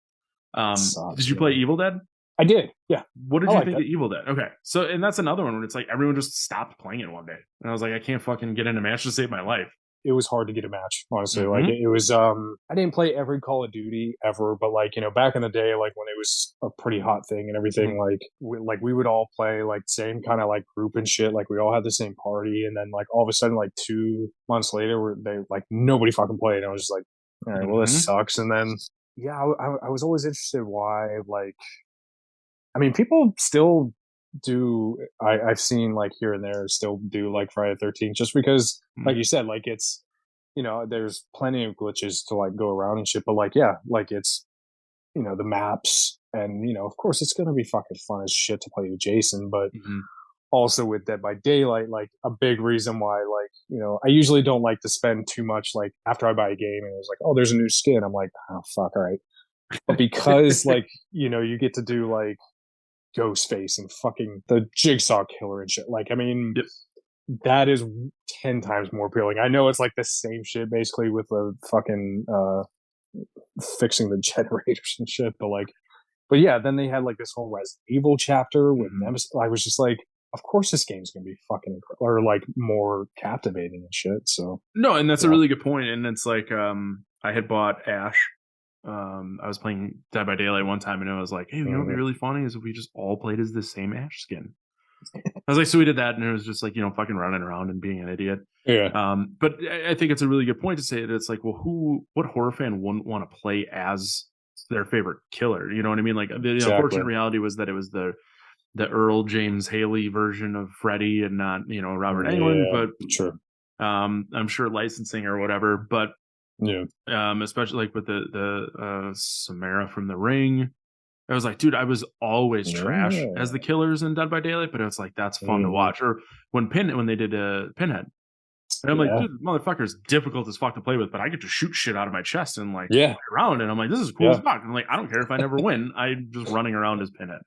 Did you play Evil Dead? I did. Yeah. What did you think of Evil Dead? Okay. So, and that's another one where it's like everyone just stopped playing it one day. And I was like, I can't fucking get into match to save my life. it was hard to get a match, honestly. Like it was I didn't play every Call of Duty ever, but like, you know, back in the day, like when it was a pretty hot thing and everything, like we would all play like same kind of like group and shit. Like we all had the same party, and then like all of a sudden, like 2 months later, they like nobody fucking played. And I was just like, all right, well, this sucks. And then yeah, I was always interested why, like, I mean, people still do. I've seen like here and there still do like Friday the 13th, just because, like you said, like it's, you know, there's plenty of glitches to like go around and shit. But like, yeah, like it's, you know, the maps, and you know, of course, it's gonna be fucking fun as shit to play with Jason, but also with Dead by Daylight, like a big reason why, like, you know, I usually don't like to spend too much like after I buy a game and it's like, oh, there's a new skin. I'm like, oh fuck, all right. But because like, you know, you get to do like Ghostface and fucking the Jigsaw Killer and shit. Like, I mean, that is 10 times more appealing. I know it's like the same shit basically with the fucking fixing the generators and shit, but yeah, then they had like this whole Resident Evil chapter with Nemesis. I was just like, of course this game's gonna be fucking incredible, or like more captivating and shit. So no, and that's a really good point. And it's like I had bought Ash. I was playing Dead by Daylight one time, and I was like, hey, you know what'd be really funny is if we just all played as the same Ash skin. I was like, so we did that, and it was just like, you know, fucking running around and being an idiot. Yeah. But I think it's a really good point to say that it's like, well, what horror fan wouldn't want to play as their favorite killer? You know what I mean? Like, the unfortunate reality was that it was the Earl James Haley version of Freddy and not, you know, Robert Englund. But sure. I'm sure licensing or whatever, but yeah, especially like with the Samara from The Ring. I was like, dude, I was always trash as the killers in Dead by Daylight, but it's like, that's fun to watch. Or when they did Pinhead, and I'm like, dude, motherfucker's difficult as fuck to play with, but I get to shoot shit out of my chest and like fly around, and I'm like, this is cool as fuck. I'm like, I don't care if I never win, I'm just running around as Pinhead.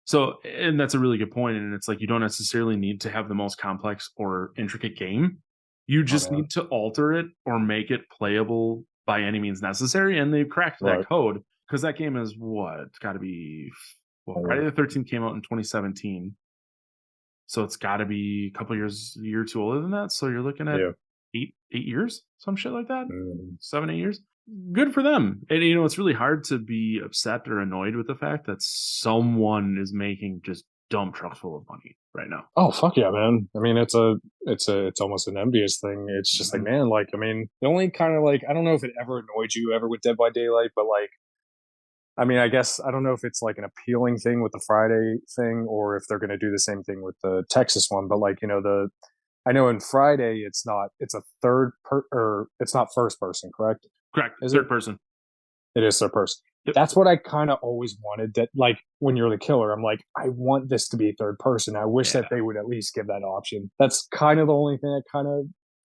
So, and that's a really good point, and it's like, you don't necessarily need to have the most complex or intricate game. You just need to alter it or make it playable by any means necessary, and they've cracked that code, because that game is it's got to be, Friday the 13th came out in 2017, so it's got to be a year or two older than that. So you're looking at 8 years, some shit like that, 7, 8 years. Good for them. And you know, it's really hard to be upset or annoyed with the fact that someone is making just dump trucks full of money right now. Oh fuck yeah, man. I mean, it's almost an envious thing. It's just like, man, like, I mean, the only kind of like, I don't know if it ever annoyed you ever with Dead by Daylight, but like, I mean, I guess I don't know if it's like an appealing thing with the Friday thing, or if they're going to do the same thing with the Texas one. But like, you know, I know in Friday it's a it's not first person, correct? Correct. Third person. It is third person. Yep. That's what I kind of always wanted. That, like, when you're the killer, I'm like, I want this to be third person. I wish that they would at least give that option. That's kind of the only thing that kind of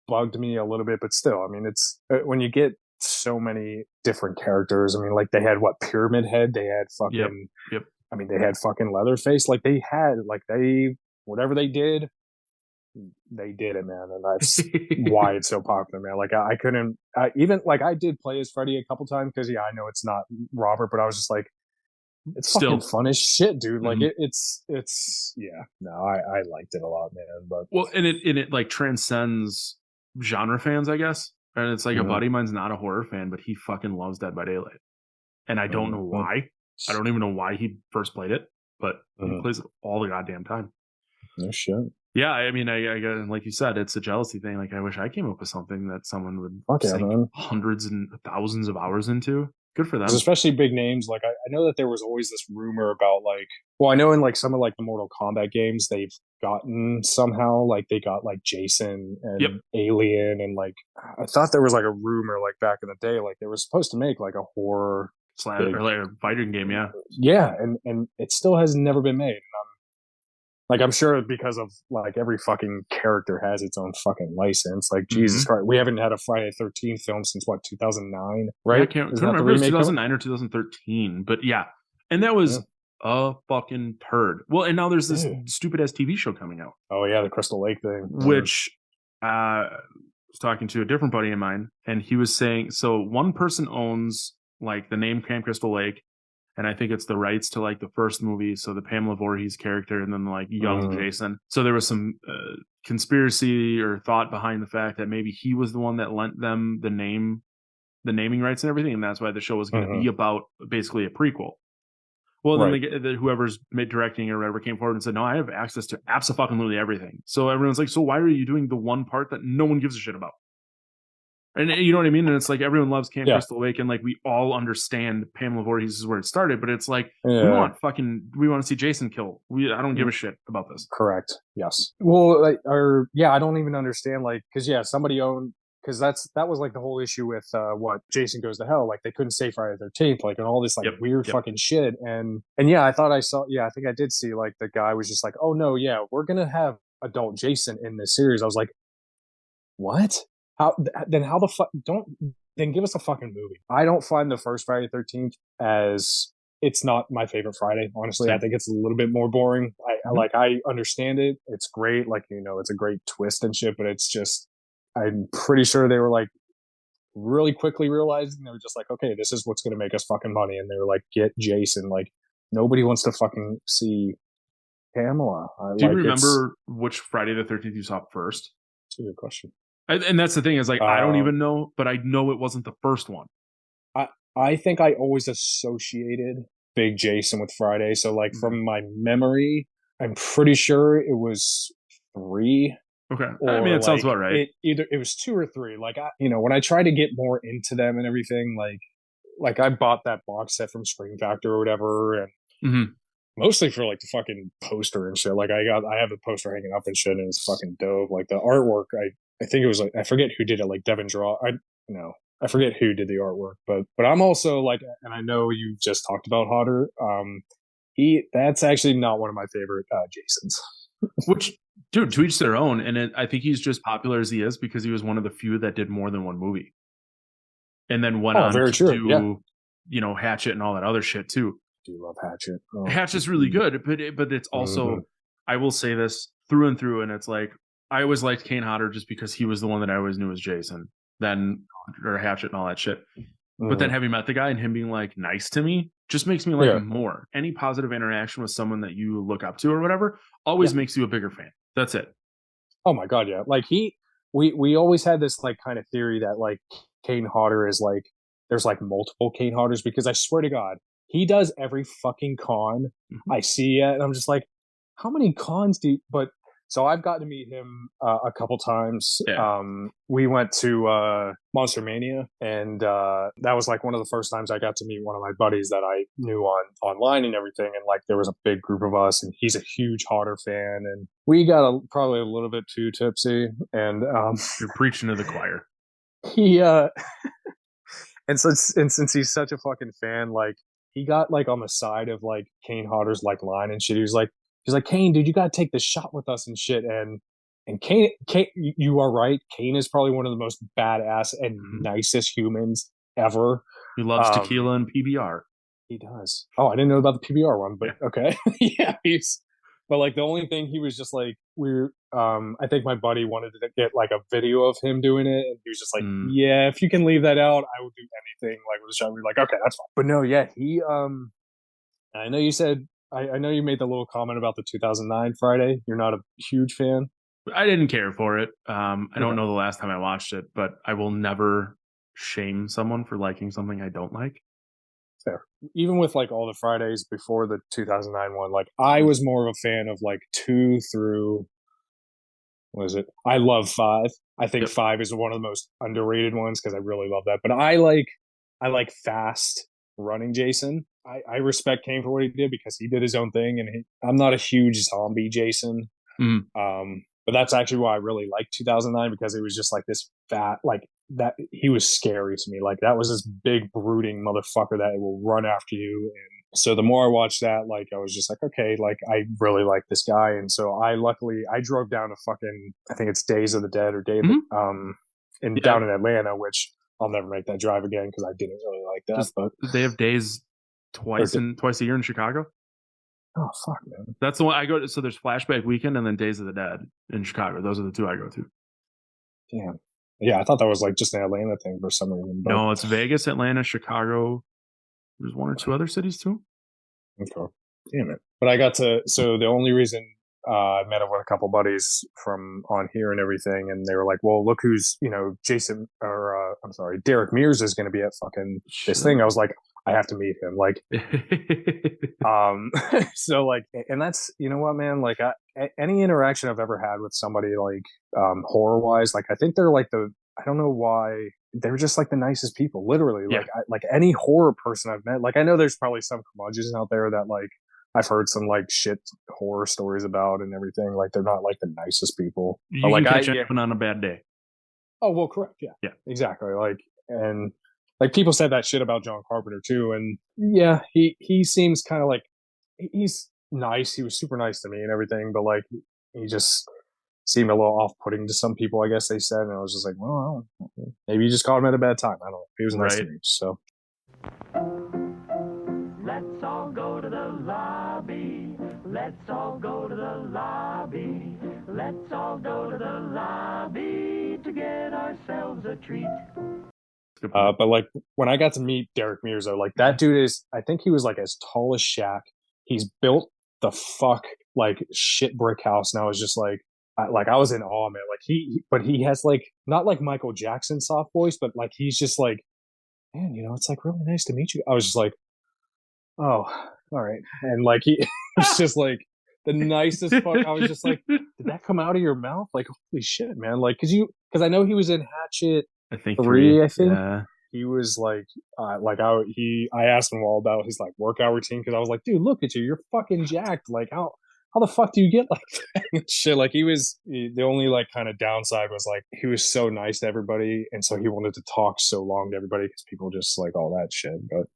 bugged me a little bit, but still, I mean, it's when you get so many different characters. I mean, like, they had Pyramid Head. They had fucking. Yep. I mean, they had fucking Leatherface. Like, they had whatever they did. They did it, man, and that's why it's so popular, man. Like, I couldn't even, like, I did play as Freddy a couple times because I know it's not Robert, but I was just like, it's still fucking fun as shit, dude. Like, it's yeah, no, I liked it a lot, man. But and it like transcends genre fans, I guess. And it's like a buddy of mine's not a horror fan, but he fucking loves Dead by Daylight, and I don't know why. I don't even know why he first played it, but he plays it all the goddamn time. No shit. Yeah, I mean, I like you said, it's a jealousy thing. Like, I wish I came up with something that someone would sink hundreds and thousands of hours into. Good for them. Especially big names. Like, I know that there was always this rumor about, like, well, I know in like some of like the Mortal Kombat games, they've gotten somehow, like, they got like Jason and Alien, and like, I thought there was like a rumor like back in the day, like they were supposed to make like a horror or like a fighting game, and it still has never been made. And I'm sure because of like every fucking character has its own fucking license. Like, Jesus Christ, we haven't had a Friday the 13th film since 2009, right? I can't remember if it was 2009 or 2013, but yeah, and that was a fucking turd. Well, and now there's this stupid ass TV show coming out. Oh yeah, the Crystal Lake thing, which I was talking to a different buddy of mine, and he was saying, so one person owns like the name Camp Crystal Lake. And I think it's the rights to like the first movie, so the Pamela Voorhees character, and then like young Jason. So there was some conspiracy or thought behind the fact that maybe he was the one that lent them the naming rights and everything, and that's why the show was going to be about basically a prequel. Well, then whoever's directing or whatever came forward and said, no, I have access to absolutely everything. So everyone's like, so why are you doing the one part that no one gives a shit about? And you know what I mean? And it's like everyone loves Camp Crystal Lake, and like we all understand Pamela Voorhees is where it started, but it's like we want to see Jason kill. I don't give a shit about this. Correct. Yes. Well, I don't even understand, like, because somebody owned, because that was like the whole issue with what Jason Goes to Hell. Like they couldn't say Friday the 13th, like, and all this like weird fucking shit. And I thought I saw. Yeah, I think I did see like the guy was just like, oh no, yeah, we're gonna have adult Jason in this series. I was like, what? How the fuck then give us a fucking movie. I don't find the first Friday the 13th as, it's not my favorite Friday, honestly. I think it's a little bit more boring. I understand it. It's great. Like, it's a great twist and shit, but it's just, I'm pretty sure they were like really quickly realizing, they were just like, okay, this is what's going to make us fucking money. And they were like, get Jason. Like, nobody wants to fucking see Pamela. Do you remember which Friday the 13th you saw first? That's a good question. And that's the thing is, like, I don't even know, but I know it wasn't the first one. I think I always associated Big Jason with Friday. So, like, from my memory, I'm pretty sure it was 3. Okay. I mean, it sounds about right. It was 2 or 3. Like, when I try to get more into them and everything, like I bought that box set from Scream Factor or whatever, and mostly for like the fucking poster and shit. Like I have the poster hanging up and shit, and it's fucking dope. Like the artwork, I think it was like, I forget who did it, like Devin Draw. I forget who did the artwork, but I'm also like, and I know you just talked about Hodder. That's actually not one of my favorite Jasons. Which, dude, to each their own. And I think he's just popular as he is because he was one of the few that did more than one movie, and then went on to do, Hatchet and all that other shit too. Do you love Hatchet? Hatchet's really good, but it's also, I will say this through and through, and it's like, I always liked Kane Hodder just because he was the one that I always knew as Jason, or Hatchet and all that shit. But then having met the guy and him being like nice to me just makes me like him more. Any positive interaction with someone that you look up to or whatever always makes you a bigger fan. That's it. Oh my God, yeah. Like we always had this like kind of theory that like Kane Hodder is like, there's like multiple Kane Hodders, because I swear to God, he does every fucking con I see it, and I'm just like, how many cons do you, so I've gotten to meet him a couple times. Yeah. We went to Monster Mania, and that was like one of the first times I got to meet one of my buddies that I knew online and everything. And like there was a big group of us, and he's a huge Hodder fan, and we got probably a little bit too tipsy. And you're preaching to the choir. He and since he's such a fucking fan, like he got like on the side of like Kane Hodder's like line and shit. He's like, Kane, dude, you gotta take this shot with us and shit. And Kane, you are right. Kane is probably one of the most badass and nicest humans ever. He loves tequila and PBR. He does. Oh, I didn't know about the PBR one, but okay. Yeah, but like the only thing, he was just like, I think my buddy wanted to get like a video of him doing it, and he was just like, yeah, if you can leave that out, I will do anything like with the shot. We were like, okay, that's fine. But no, yeah, he I know you said, I know you made the little comment about the 2009 Friday. You're not a huge fan. I didn't care for it. I don't know the last time I watched it, but I will never shame someone for liking something I don't like. Fair. Even with like all the Fridays before the 2009 one, like I was more of a fan of like 2 through, what is it? I love 5. I think 5 is one of the most underrated ones because I really love that. But I like fast running Jason. I respect Kane for what he did because he did his own thing, and I'm not a huge zombie Jason. But that's actually why I really liked 2009, because it was just like this fat, like that, he was scary to me. Like that was this big brooding motherfucker that will run after you. And so the more I watched that, like I was just like, okay, like I really like this guy. And so I drove down to fucking, I think it's Days of the Dead or down in Atlanta, which I'll never make that drive again because I didn't really like that. But they have Days twice a year in Chicago. Oh fuck, man! That's the one I go to. So there's Flashback Weekend and then Days of the Dead in Chicago. Those are the 2 I go to. Damn. Yeah, I thought that was like just an Atlanta thing for some reason. But... No, it's Vegas, Atlanta, Chicago. There's 1 or 2 other cities too. Okay. Damn it! But I got to. So the only reason I met up with a couple buddies from on here and everything, and they were like, "Well, look who's Derek Mears is going to be at fucking this thing." I was like, "I have to meet him." Like, so like, and that's what, man. Like, any interaction I've ever had with somebody like horror wise, like I think they're like I don't know why they're just like the nicest people. Literally, Yeah. like any horror person I've met. Like, I know there's probably some curmudgeons out there that like I've heard some like shit horror stories about and everything. Like, they're not like the nicest people. You but, can like, catch anyone on a bad day. Oh well, correct. Yeah, exactly. Like, and like people said that shit about John Carpenter too. And yeah, he seems kind of like he's nice. He was super nice to me and everything, but like he just seemed a little off-putting to some people, I guess they said. And I was just like, well, I don't know. Maybe you just caught him at a bad time. I don't know. He was nice to me, so. Let's all go to the lobby. Let's all go to the lobby. Let's all go to the lobby to get ourselves a treat. But like when I got to meet Derek Mears, though, like that dude I think he was like as tall as Shaq. He's built the fuck like shit brick house. And I was just like, I was in awe, man. Like but he has like, not like Michael Jackson soft voice, but like, he's just like, man, it's like really nice to meet you. I was just like, oh, all right. And like, he was just like the nicest fuck. I was just like, did that come out of your mouth? Like, holy shit, man. Like, cause I know he was in Hatchet, I think 3, I think. Yeah. He was like I asked him all about his like workout routine, because I was like, dude, look at you, you're fucking jacked. Like, how the fuck do you get like that? Shit. Like, the only like kind of downside was like he was so nice to everybody, and so he wanted to talk so long to everybody because people just like all that shit. But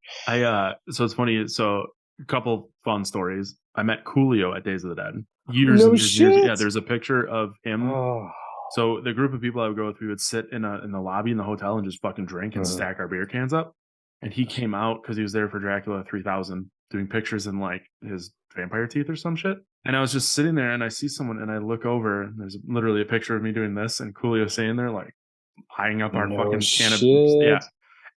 so it's funny. So a couple fun stories. I met Coolio at Days of the Dead. Years No and years, shit. years. Yeah, there's a picture of him. Oh. So the group of people I would go with, we would sit in the lobby in the hotel and just fucking drink and stack our beer cans up. And he came out because he was there for Dracula 3000 doing pictures in like his vampire teeth or some shit. And I was just sitting there and I see someone and I look over and there's literally a picture of me doing this and Coolio saying there like eyeing up our fucking can of, yeah.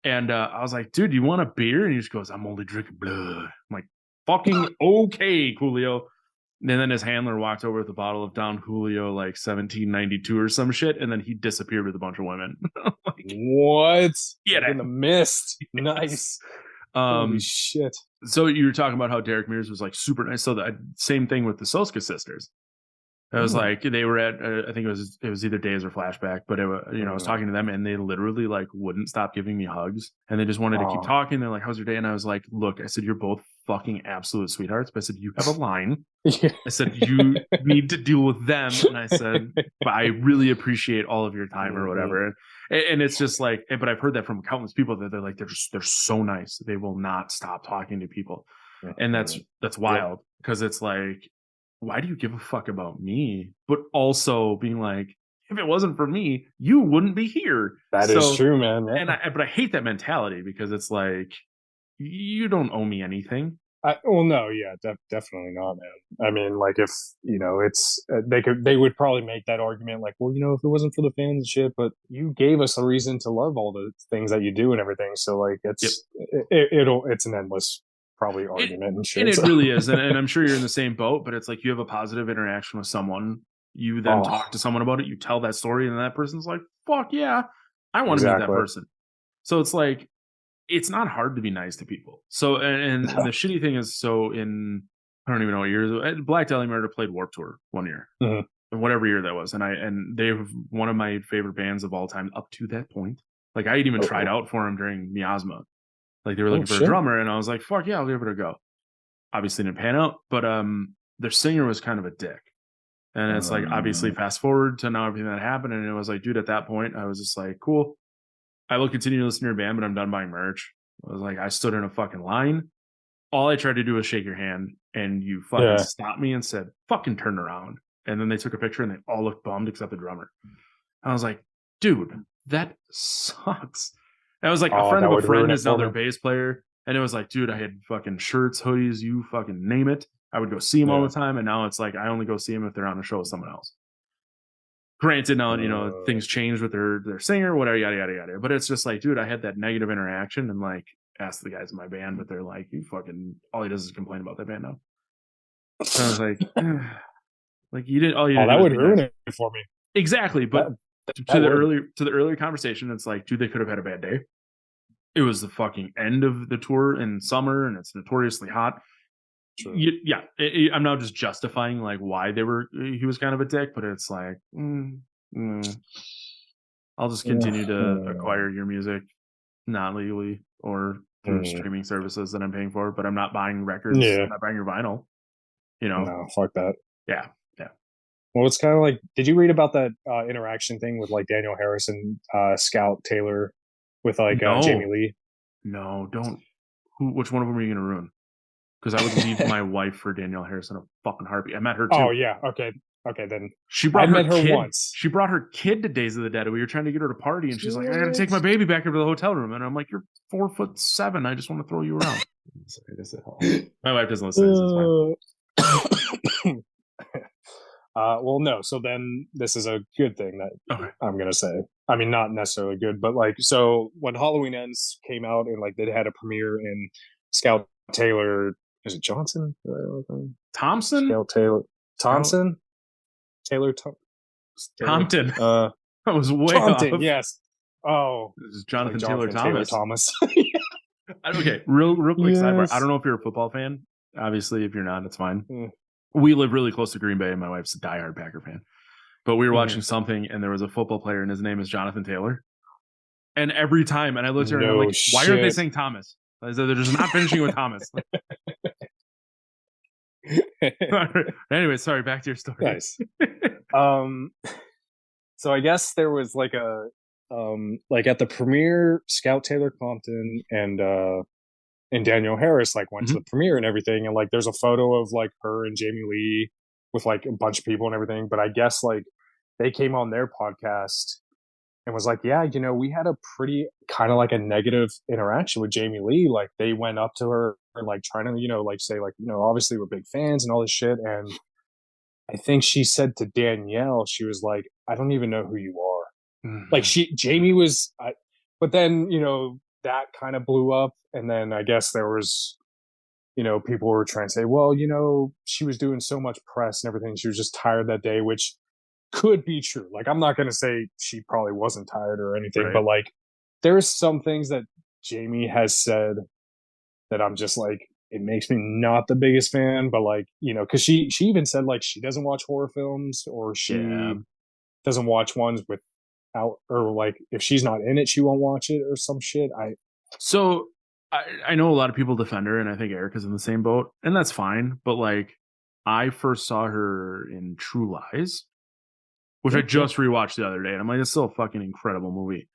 And I was like, dude, you want a beer? And he just goes, I'm only drinking blood. I'm like, fucking okay, Coolio. And then his handler walked over with a bottle of Don Julio, like 1792 or some shit, and then he disappeared with a bunch of women. Like, what? Yeah, like in the mist. Nice. Holy shit. So you were talking about how Derek Mears was like super nice. So the same thing with the Soska sisters. It was like they were at I think it was either Days or Flashback, but I was talking to them and they literally like wouldn't stop giving me hugs and they just wanted to keep talking. They're like, "How's your day?" And I was like, "Look," I said, "You're both fucking absolute sweethearts." But I said, "You have a line." I said, "You need to deal with them." And I said, "But I really appreciate all of your time or whatever." And it's just like, but I've heard that from countless people that they're like, they're so nice. They will not stop talking to people, and that's wild because it's like, why do you give a fuck about me? But also being like, if it wasn't for me, you wouldn't be here. That is true, man. Yeah. But I hate that mentality because it's like, you don't owe me anything. Definitely not, man. I mean, like if it's they would probably make that argument, like, well, if it wasn't for the fans and shit, but you gave us a reason to love all the things that you do and everything. So like, it's it's an endless probably argument and shit. And it really is, and I'm sure you're in the same boat. But it's like you have a positive interaction with someone, you then talk to someone about it, you tell that story, and that person's like, "Fuck yeah, I want to meet that person." So it's like, it's not hard to be nice to people. So and the shitty thing is, so in I don't even know what years, Black Dahlia Murder played Warped Tour one year, whatever year that was, and they were one of my favorite bands of all time up to that point. Like I had even tried out for them during Miasma. Like they were looking for a drummer, and I was like, "Fuck yeah, I'll give it a go." Obviously didn't pan out, but their singer was kind of a dick. And it's like, obviously fast forward to now everything that happened, and it was like, dude, at that point, I was just like, cool. I will continue to listen to your band, but I'm done buying merch. I was like, I stood in a fucking line. All I tried to do was shake your hand, and you fucking stopped me and said, fucking turn around. And then they took a picture, and they all looked bummed except the drummer. I was like, dude, that sucks. And I was like, a friend of a friend is now their bass player. And it was like, dude, I had fucking shirts, hoodies, you fucking name it. I would go see them all the time. And now it's like, I only go see them if they're on a show with someone else. Granted, now, things changed with their singer, whatever, yada, yada, yada. But it's just like, dude, I had that negative interaction and like asked the guys in my band, but they're like, you fucking, all he does is complain about that band now. So I was like, Like you didn't. All you Oh, did that was would be ruin nice. it for me. Exactly, but That to the would. earlier conversation, it's like, dude, they could have had a bad day. It was the fucking end of the tour in summer, and it's notoriously hot. True. I'm now just justifying like why he was kind of a dick, but it's like, I'll just continue to acquire your music not legally or through streaming services that I'm paying for, but I'm not buying records. Yeah. I'm not buying your vinyl. You know? No, fuck that. Yeah. Well, it's kind of like, did you read about that interaction thing with like Daniel Harris and Scout Taylor with like Jamie Lee? No, don't. Which one of them are you going to ruin? Because I would leave my wife for Danielle Harris in a fucking heartbeat. I met her too. Oh yeah, okay, then she brought met her kid. once. She brought her kid to Days of the Dead. We were trying to get her to party, and she's like, "I got to take my baby back over to the hotel room." And I'm like, "You're 4'7". I just want to throw you around." My wife doesn't listen to this. It's fine. Well, no. So then this is a good thing that I'm gonna say. I mean, not necessarily good, but like, so when Halloween Ends came out and like they had a premiere in Scout Taylor, is it Johnson? Thompson? Scout Taylor Thompson? Taylor Compton. That was way Compton, off. Yes. Oh, this is Jonathan like Taylor Thomas. Yeah. Okay, real quick sidebar. Yes. I don't know if you're a football fan. Obviously, if you're not, it's fine. We live really close to Green Bay, and my wife's a diehard Packer fan. But we were watching something, and there was a football player, and his name is Jonathan Taylor. And every time, and I looked at her, and I'm like, why aren't they saying Thomas? I said, they're just not finishing with Thomas. Anyway, sorry, back to your story. Nice. So I guess there was like a like at the premiere, Scout Taylor Compton and Daniel Harris like went to the premiere and everything, and like there's a photo of like her and Jamie Lee with like a bunch of people and everything. But I guess like they came on their podcast and was like, yeah, you know, we had a pretty kind of like a negative interaction with Jamie Lee. Like they went up to her and like trying to, you know, like say like, you know, obviously we're big fans and all this shit. And I think she said to Danielle, she was like, I don't even know who you are. Like Jamie was, but then, you know, that kind of blew up. And then I guess there was, you know, people were trying to say, well, you know, she was doing so much press and everything. She was just tired that day, which could be true. Like, I'm not going to say she probably wasn't tired or anything, but like, there's some things that Jamie has said that I'm just like, it makes me not the biggest fan, but like, you know, cause she even said like, she doesn't watch horror films or she doesn't watch ones without, or like, if she's not in it, she won't watch it or some shit. So I know a lot of people defend her, and I think Erica's in the same boat, and that's fine. But like, I first saw her in True Lies, which I just rewatched the other day, and I'm like, it's still a fucking incredible movie.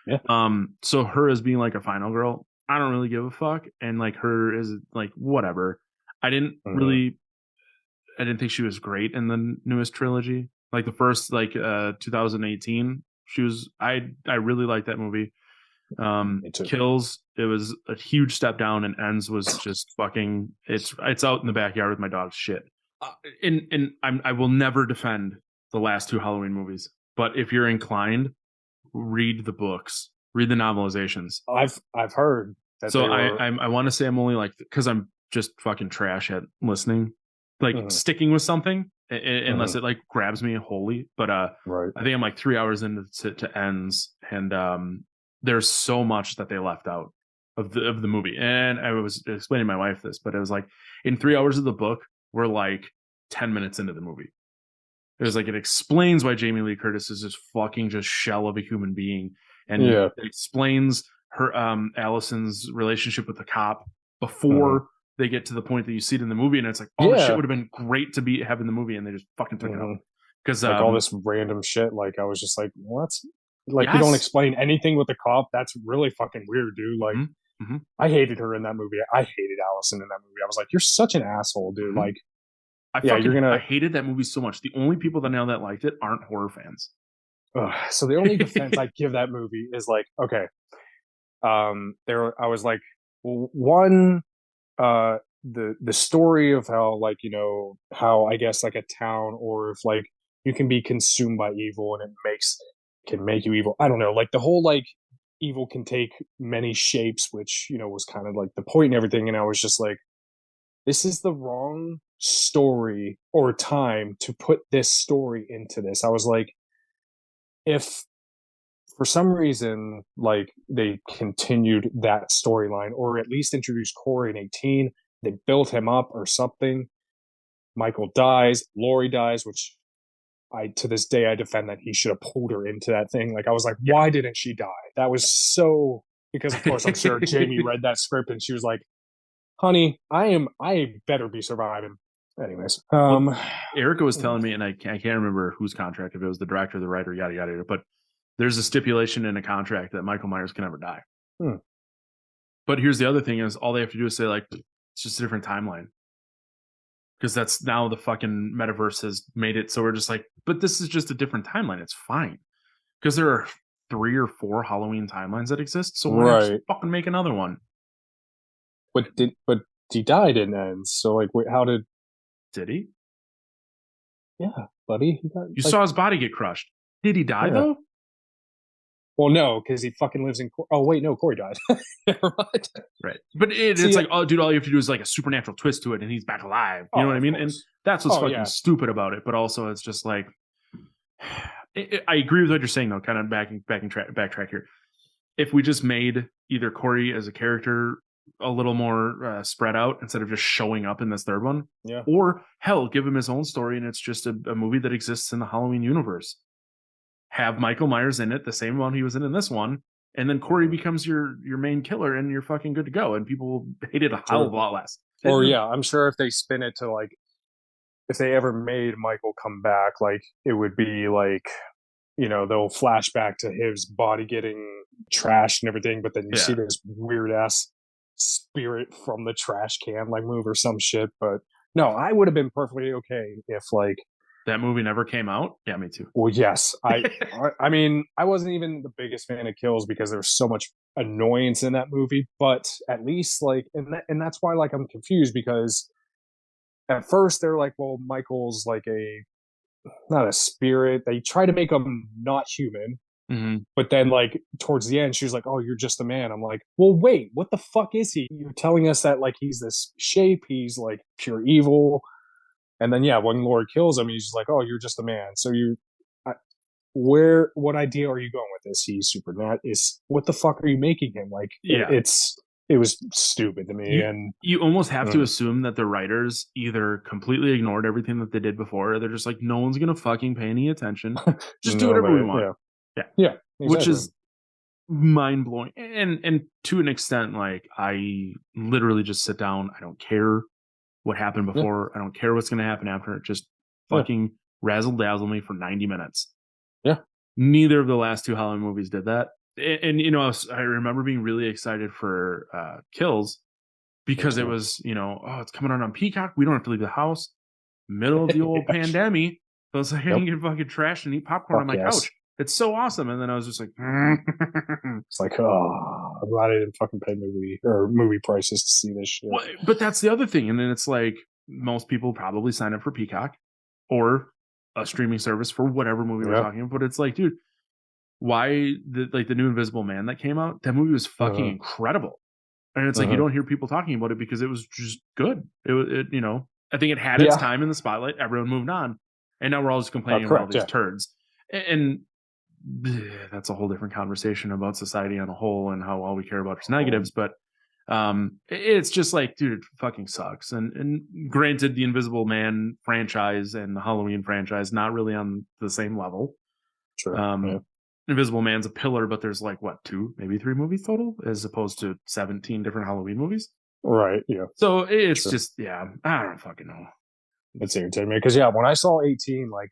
Yeah. So her as being like a final girl, I don't really give a fuck, and like her is like whatever. I didn't think she was great in the newest trilogy. Like the first, like 2018, she was. I really liked that movie. Kills, it was a huge step down, and Ends was just fucking. It's out in the backyard with my dog's shit. And I will never defend the last two Halloween movies, but if you're inclined, read the books, read the novelizations. I've heard that. So I want to say I'm only like, because I'm just fucking trash at listening, like sticking with something unless it like grabs me wholly. But I think I'm like 3 hours into to Ends, and there's so much that they left out of the movie. And I was explaining to my wife this, but it was like in 3 hours of the book, we're like 10 minutes into the movie. It was like, it explains why Jamie Lee Curtis is this fucking just shell of a human being. And it explains her, Allison's relationship with the cop before they get to the point that you see it in the movie. And it's like, oh, shit would have been great to have in the movie. And they just fucking took it out. Because like all this random shit. Like I was just like, what? Like you don't explain anything with the cop. That's really fucking weird, dude. Like I hated her in that movie. I hated Allison in that movie. I was like, you're such an asshole, dude. Like, I hated that movie so much. The only people that now that liked it aren't horror fans. So the only defense I give that movie is like, okay, I was like, well, one, the story of how, like, you know, how I guess like a town, or if like you can be consumed by evil and it can make you evil. I don't know, like the whole like evil can take many shapes, which, you know, was kind of like the point and everything. And I was just like, this is the wrong story or time to put this story into this. I was like, if for some reason, like, they continued that storyline, or at least introduced Corey in 18, they built him up or something. Michael dies, Laurie dies, which to this day I defend that he should have pulled her into that thing. Like, I was like, why didn't she die? That was so, because of course I'm sure Jamie read that script and she was like, honey, I better be surviving. Anyways, Erica was telling me, and I can't remember whose contract, if it was the director, the writer, yada yada, but there's a stipulation in a contract that Michael Myers can never die. But here's the other thing: is all they have to do is say, like, it's just a different timeline, because that's now the fucking metaverse has made it so we're just like, but this is just a different timeline. It's fine, because there are 3 or 4 Halloween timelines that exist. So why not just fucking make another one? But he died in ends. So like, wait, how did he? Yeah, buddy. He got, you saw his body get crushed. Did he die though? Well, no, because he fucking lives in. Oh wait, no, Corey died. Right. Right, but it's like, oh, dude, all you have to do is like a supernatural twist to it, and he's back alive. You know what I mean? And that's what's fucking stupid about it. But also, it's just like, I agree with what you're saying though. Kind of backtrack here. If we just made either Corey as a character a little more spread out instead of just showing up in this third one, or hell, give him his own story and it's just a movie that exists in the Halloween universe. Have Michael Myers in it the same one he was in this one, and then Corey becomes your main killer, and you're fucking good to go, and people hate it a hell of a lot less. Or I'm sure if they spin it to like, if they ever made Michael come back, like, it would be like, you know, they'll flash back to his body getting trashed and everything, but then you see this weird ass spirit from the trash can like move or some shit. But no, I would have been perfectly okay if like that movie never came out. Yeah, me too. Well, yes, I mean, I wasn't even the biggest fan of Kills because there's so much annoyance in that movie, but at least like, and that's why like I'm confused, because at first they're like, well, Michael's like not a spirit. They try to make him not human. But then like towards the end, she was like, oh, you're just a man. I'm like, well, wait, what the fuck is he? You're telling us that like he's this shape, he's like pure evil. And then when Lord kills him, he's like, oh, you're just a man. So what idea are you going with this? He's supernatural. What the fuck are you making him? Like, it was stupid to me. And you almost have to assume that the writers either completely ignored everything that they did before, or they're just like, no one's gonna fucking pay any attention. Just do whatever we want. Yeah, exactly. Which is mind blowing. And to an extent, like, I literally just sit down. I don't care what happened before. I don't care what's going to happen after. Just fucking razzle dazzle me for 90 minutes. Yeah. Neither of the last 2 Halloween movies did that. And you know, I remember being really excited for Kills, because it was, you know, oh, it's coming out on Peacock. We don't have to leave the house. Middle of the old pandemic. So I was like, I can get fucking trash and eat popcorn on my couch. It's so awesome. And then I was just like, it's like, oh, I'm glad I didn't fucking pay movie prices to see this shit. Well, but that's the other thing. And then it's like, most people probably sign up for Peacock or a streaming service for whatever movie we're talking about. But it's like, dude, why the new Invisible Man that came out? That movie was fucking incredible. And it's like, you don't hear people talking about it because it was just good. It you know, I think it had its time in the spotlight. Everyone moved on. And now we're all just complaining about all these turds. And that's a whole different conversation about society on a whole and how all we care about is negatives. But it's just like, dude, it fucking sucks. And granted, the Invisible Man franchise and the Halloween franchise not really on the same level. True. Invisible Man's a pillar, but there's like what, 2, maybe 3 movies total, as opposed to 17 different Halloween movies. Right. Yeah. So it's just I don't fucking know. It's irritating me because when I saw 18, like,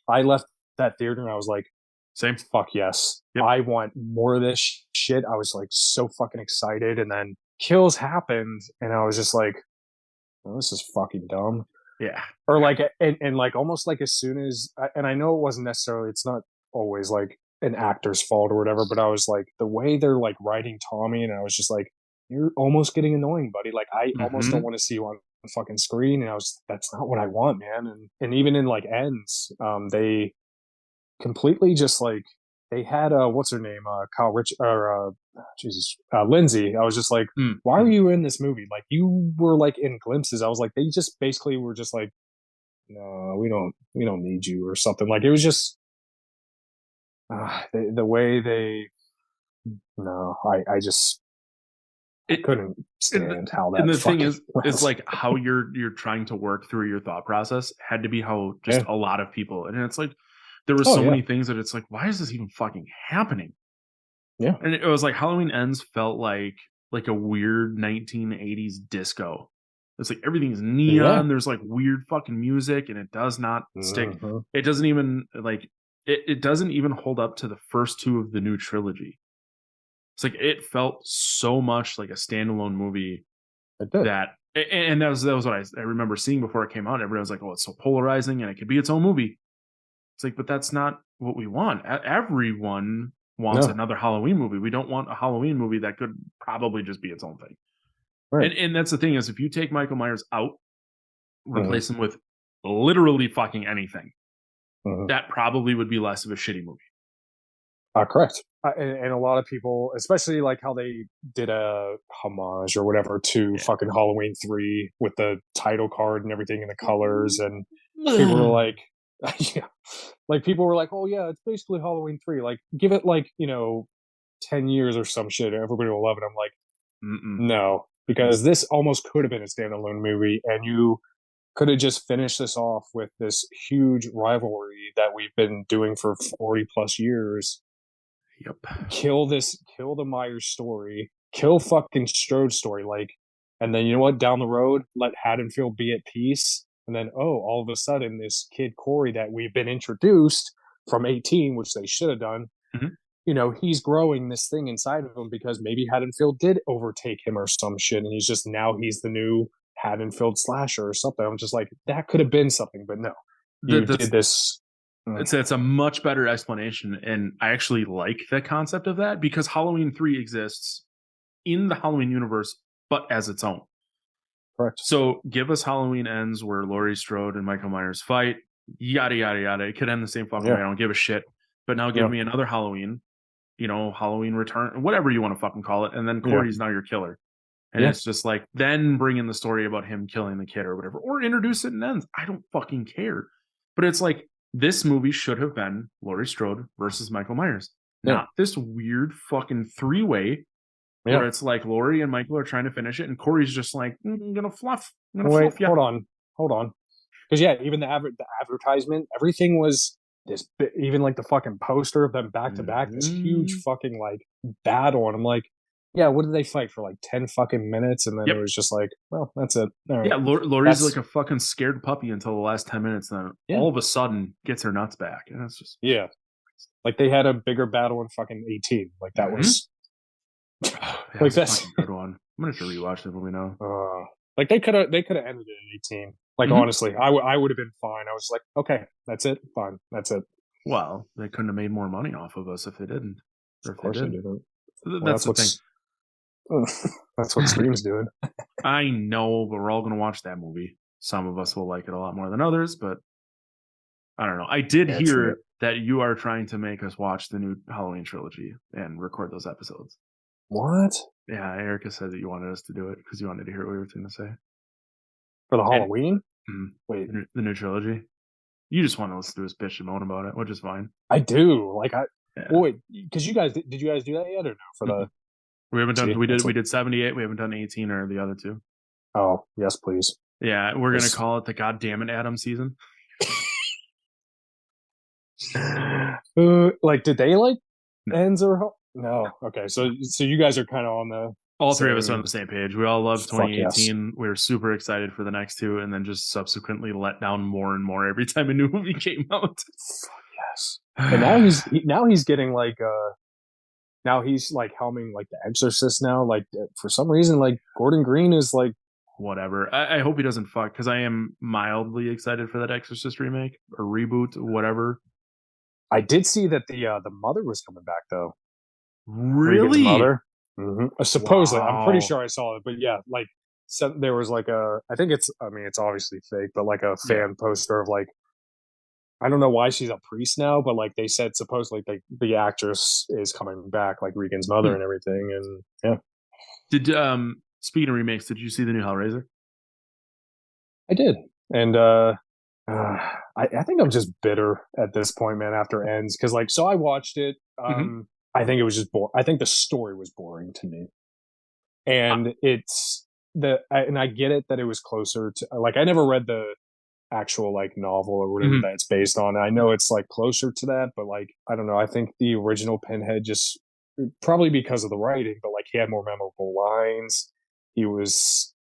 I left that theater and I was like, same. Fuck yes. Yep. I want more of this shit. I was like so fucking excited. And then Kills happened and I was just like, oh, this is fucking dumb. Yeah. Or like, and like almost like as soon as, and I know it wasn't necessarily, it's not always like an actor's fault or whatever, but I was like, the way they're like writing Tommy, and I was just like, you're almost getting annoying, buddy. Like, I almost don't want to see you on the fucking screen. And that's not what I want, man. And even in like Ends, they completely just like they had what's her name, Kyle Rich or Jesus, Lindsay. I was just like, why are you in this movie? Like you were like in glimpses. I was like, they just basically were just like, no, we don't need you or something. Like it was just the way they. No, I just couldn't stand how that. And the thing is like how you're trying to work through your thought process had to be how just a lot of people, and it's like there were so many things that it's like, why is this even fucking happening? Yeah, and it was like Halloween Ends felt like a weird 1980s disco. It's like everything's neon. There's like weird fucking music, and it does not stick. It doesn't even like it doesn't even hold up to the first two of the new trilogy. It's like it felt so much like a standalone movie. It did. And that was what I remember seeing before it came out. Everybody was like, "Oh, it's so polarizing, and it could be its own movie." It's like, but that's not what we want. Everyone wants another Halloween movie. We don't want a Halloween movie that could probably just be its own thing. Right. And that's the thing is, if you take Michael Myers out, replace him with literally fucking anything, that probably would be less of a shitty movie. Correct. And a lot of people, especially like how they did a homage or whatever to fucking Halloween 3 with the title card and everything and the colors, and people were like, like people were like, oh yeah, it's basically Halloween 3. Like give it like 10 years or some shit, everybody will love it. I'm like, no, because this almost could have been a standalone movie, and you could have just finished this off with this huge rivalry that we've been doing for 40 plus years. Yep. Kill the Myers story, kill fucking Strode's story, like, and then you know what? Down the road, let Haddonfield be at peace, and then all of a sudden, this kid Corey that we've been introduced from 18, which they should have done, he's growing this thing inside of him because maybe Haddonfield did overtake him or some shit, and he's the new Haddonfield slasher or something. I'm just like, that could have been something, but no, you did this. It's a much better explanation, and I actually like the concept of that because Halloween 3 exists in the Halloween universe, but as its own. Correct. So give us Halloween Ends where Laurie Strode and Michael Myers fight, yada, yada, yada. It could end the same fucking way. I don't give a shit. But now give me another Halloween, Halloween Return, whatever you want to fucking call it, and then Corey's now your killer. And it's just like, then bring in the story about him killing the kid or whatever, or introduce it in Ends. I don't fucking care. But it's like, this movie should have been Laurie Strode versus Michael Myers, not this weird fucking three-way where it's like Laurie and Michael are trying to finish it, and Corey's just like, I'm gonna fluff. Wait, hold on. Because even the advertisement, everything was this. Even like the fucking poster of them back to back, this huge fucking like battle, and I'm like, yeah, what did they fight for like 10 fucking minutes? And then it was just like, well, that's it. All right. Yeah, Laurie's like a fucking scared puppy until the last 10 minutes, and then all of a sudden gets her nuts back. And it's just like they had a bigger battle in fucking 18. Like that was like that's a good one. I'm gonna have to rewatch the movie now. Like they could have ended it at 18. Like honestly, I would have been fine. I was like, okay, that's it, fine, that's it. Well, they couldn't have made more money off of us if they didn't. Of course they didn't. That's the thing. That's what Scream's doing. I know, but we're all going to watch that movie. Some of us will like it a lot more than others, but I don't know. I did hear that you are trying to make us watch the new Halloween trilogy and record those episodes. What? Yeah, Erica said that you wanted us to do it because you wanted to hear what we were going to say. For the Halloween? Wait. The new trilogy? You just want to listen to us bitch and moan about it, which is fine. I do. Like, wait, because did you guys do that yet or no? For the... We haven't done. We did 78. We haven't done 18 or the other two. Oh yes, please. Yeah, we're gonna call it the Goddamn It Adam season. Like, did they like Ends or no? Okay, so you guys are kind of on the. All three of us are on the same page. We all loved 2018. We were super excited for the next two, and then just subsequently let down more and more every time a new movie came out. Fuck yes. And now he's getting like. Now he's like helming like The Exorcist now. Like for some reason, like Gordon Green is like whatever. I hope he doesn't fuck because I am mildly excited for that Exorcist remake or reboot, whatever. I did see that the mother was coming back though. Really? Mother? Mm-hmm. Supposedly, wow. I'm pretty sure I saw it, but yeah, like there was like I think it's obviously fake, but like a fan poster of like I don't know why she's a priest now, but like they said, supposedly like the actress is coming back, like Regan's mother and everything. And yeah, Did speaking of remakes, did you see the new Hellraiser? I did. And I think I'm just bitter at this point, man. After it ends, because like so I watched it. I think it was just boring. I think the story was boring to me, and and I get it that it was closer to like I never read the actual like novel or whatever that it's based on. I know it's like closer to that, but like I don't know. I think the original Pinhead just probably because of the writing, but like he had more memorable lines. He was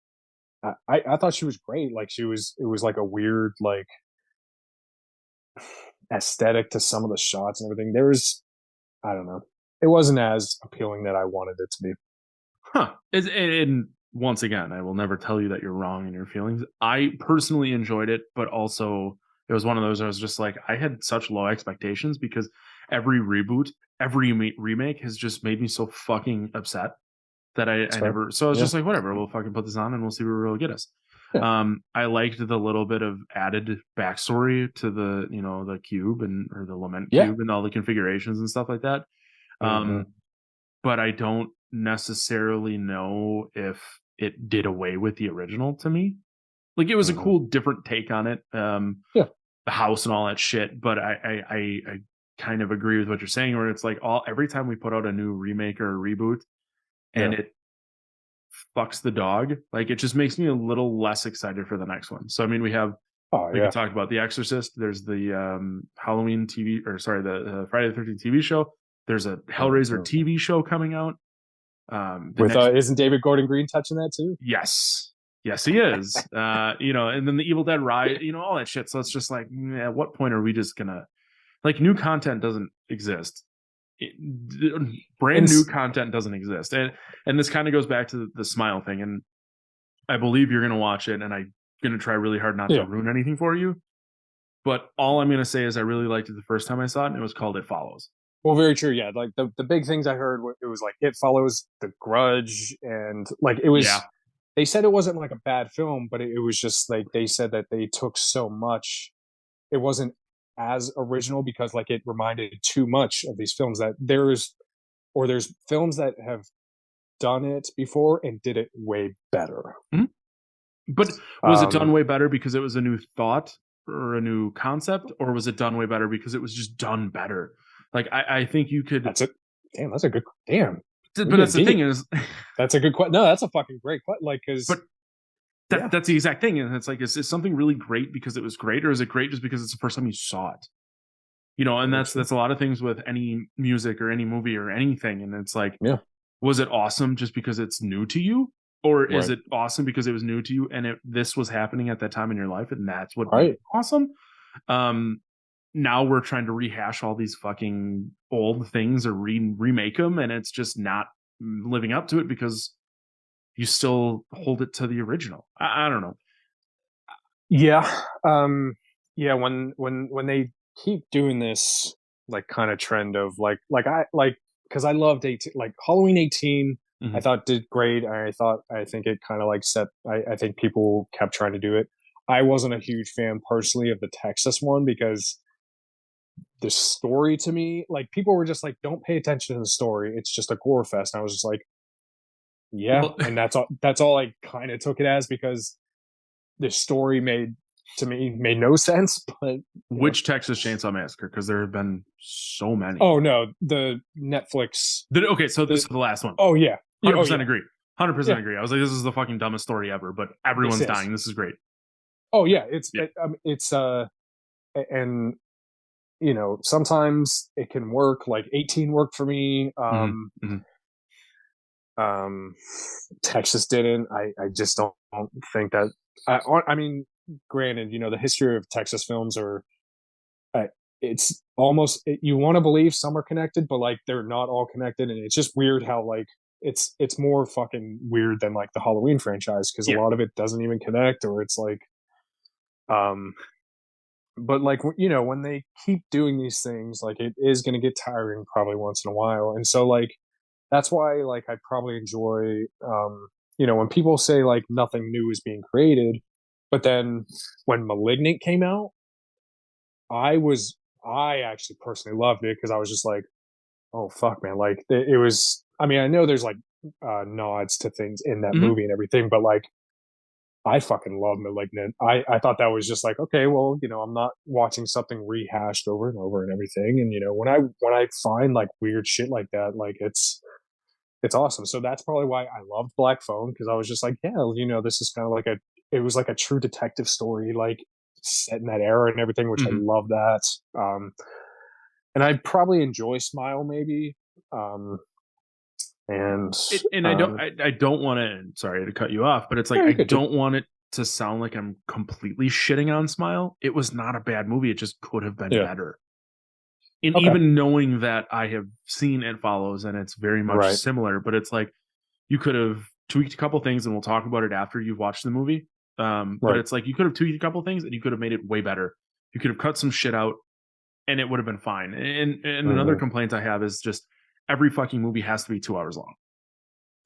I thought she was great. Like it was like a weird like aesthetic to some of the shots and everything. There was I don't know. It wasn't as appealing that I wanted it to be. Huh. And once again, I will never tell you that you're wrong in your feelings. I personally enjoyed it, but also it was one of those I was just like, I had such low expectations because every reboot, every remake has just made me so fucking upset that I never. So I was just like, whatever, we'll fucking put this on and we'll see where it'll get us. Yeah. I liked the little bit of added backstory to the, you know, the cube or the lament cube and all the configurations and stuff like that. But I don't necessarily know if it did away with the original to me. Like it was a cool, different take on it. The house and all that shit. But I kind of agree with what you're saying, where it's like every time we put out a new remake or a reboot, and it fucks the dog, like it just makes me a little less excited for the next one. So I mean, we have can talk about The Exorcist. There's the Halloween TV, or sorry, the Friday the 13th TV show. There's a Hellraiser TV show coming out. Isn't David Gordon Green touching that too? Yes, he is. You know, and then the Evil Dead Rise, you know, all that shit. So it's just like, at what point are we just gonna like new content doesn't exist? Brand new content doesn't exist, and this kind of goes back to the Smile thing. And I believe you're gonna watch it, and I'm gonna try really hard not to ruin anything for you. But all I'm gonna say is I really liked it the first time I saw it, and it was called It Follows. Well, very true. Yeah, like the big things I heard, it was like It Follows, The Grudge, and like it was. Yeah. They said it wasn't like a bad film, but it was just like they said that they took so much. It wasn't as original because like it reminded too much of these films that there's films that have done it before and did it way better. But was it done way better because it was a new thought or a new concept, or was it done way better because it was just done better? Like I think you could. That's it. Damn, that's a good. Damn. But that's the thing is. That's a good question. No, that's a fucking great question. Like, because. But that's the exact thing, and it's like, is something really great because it was great, or is it great just because it's the first time you saw it? You know, and that's a lot of things with any music or any movie or anything, and it's like, was it awesome just because it's new to you, or is it awesome because it was new to you and this was happening at that time in your life, and that's what made it awesome? Now we're trying to rehash all these fucking old things or remake them, and it's just not living up to it because you still hold it to the original. I don't know. Yeah. Yeah. When they keep doing this like kind of trend of because I loved 18, like Halloween 18, I thought did great. I think it kind of like set, I think people kept trying to do it. I wasn't a huge fan personally of the Texas one because the story to me, like people were just like, don't pay attention to the story. It's just a gore fest. And I was just like, and that's all I kind of took it as, because the story made no sense. But which Texas Chainsaw Massacre? Because there have been so many. Oh no, the Netflix. Okay, so this is the last one. Oh yeah, 100% agree. 100% agree. I was like, this is the fucking dumbest story ever, but everyone's dying. This is great. Oh yeah, and you know, sometimes it can work. Like 18 worked for me. Texas didn't. I just don't think that. I mean, granted, you know, the history of Texas films are. It's almost, you want to believe some are connected, but like they're not all connected, and it's just weird how like it's more fucking weird than like the Halloween franchise, because a lot of it doesn't even connect, or it's like, but like, you know, when they keep doing these things, like it is going to get tiring probably once in a while, and so like that's why like I probably enjoy, you know, when people say like nothing new is being created, but then when Malignant came out, I actually personally loved it because I was just like, oh fuck, man, like it was. I mean, I know there's like nods to things in that movie and everything, but like I fucking love *Malignant*. I thought that was just like, okay, well, I'm not watching something rehashed over and over and everything. And when I find like weird shit like that, like it's awesome. So that's probably why I loved Black Phone, because I was just like, yeah, this is kind of like it was like a true detective story, like set in that era and everything, which I love that. And I'd probably enjoy Smile maybe. And I don't want to, sorry to cut you off, but it's like, I don't want it to sound like I'm completely shitting on Smile. It was not a bad movie. It just could have been better. And even knowing that I have seen It Follows and it's very much similar, but it's like, you could have tweaked a couple things, and we'll talk about it after you've watched the movie. But it's like, you could have tweaked a couple things and you could have made it way better. You could have cut some shit out and it would have been fine. And another complaint I have is just, every fucking movie has to be 2 hours long.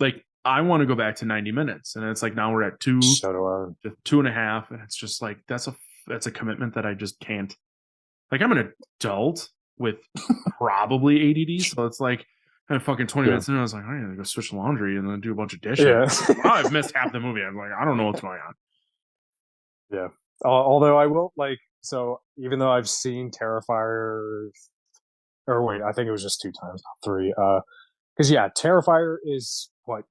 Like, I want to go back to 90 minutes, and it's like, now we're at 2, so do I. 2.5, and it's just like, that's a commitment that I just can't. Like, I'm an adult with probably ADD, so it's like, I fucking 20 minutes in, I was like, I need to go switch laundry and then do a bunch of dishes. Yeah. Wow, I've missed half the movie. I'm like, I don't know what's going on. Yeah. Although I will, like, so even though I've seen Terrifier, or wait, I think it was just 2 times, not 3. Because Terrifier is what,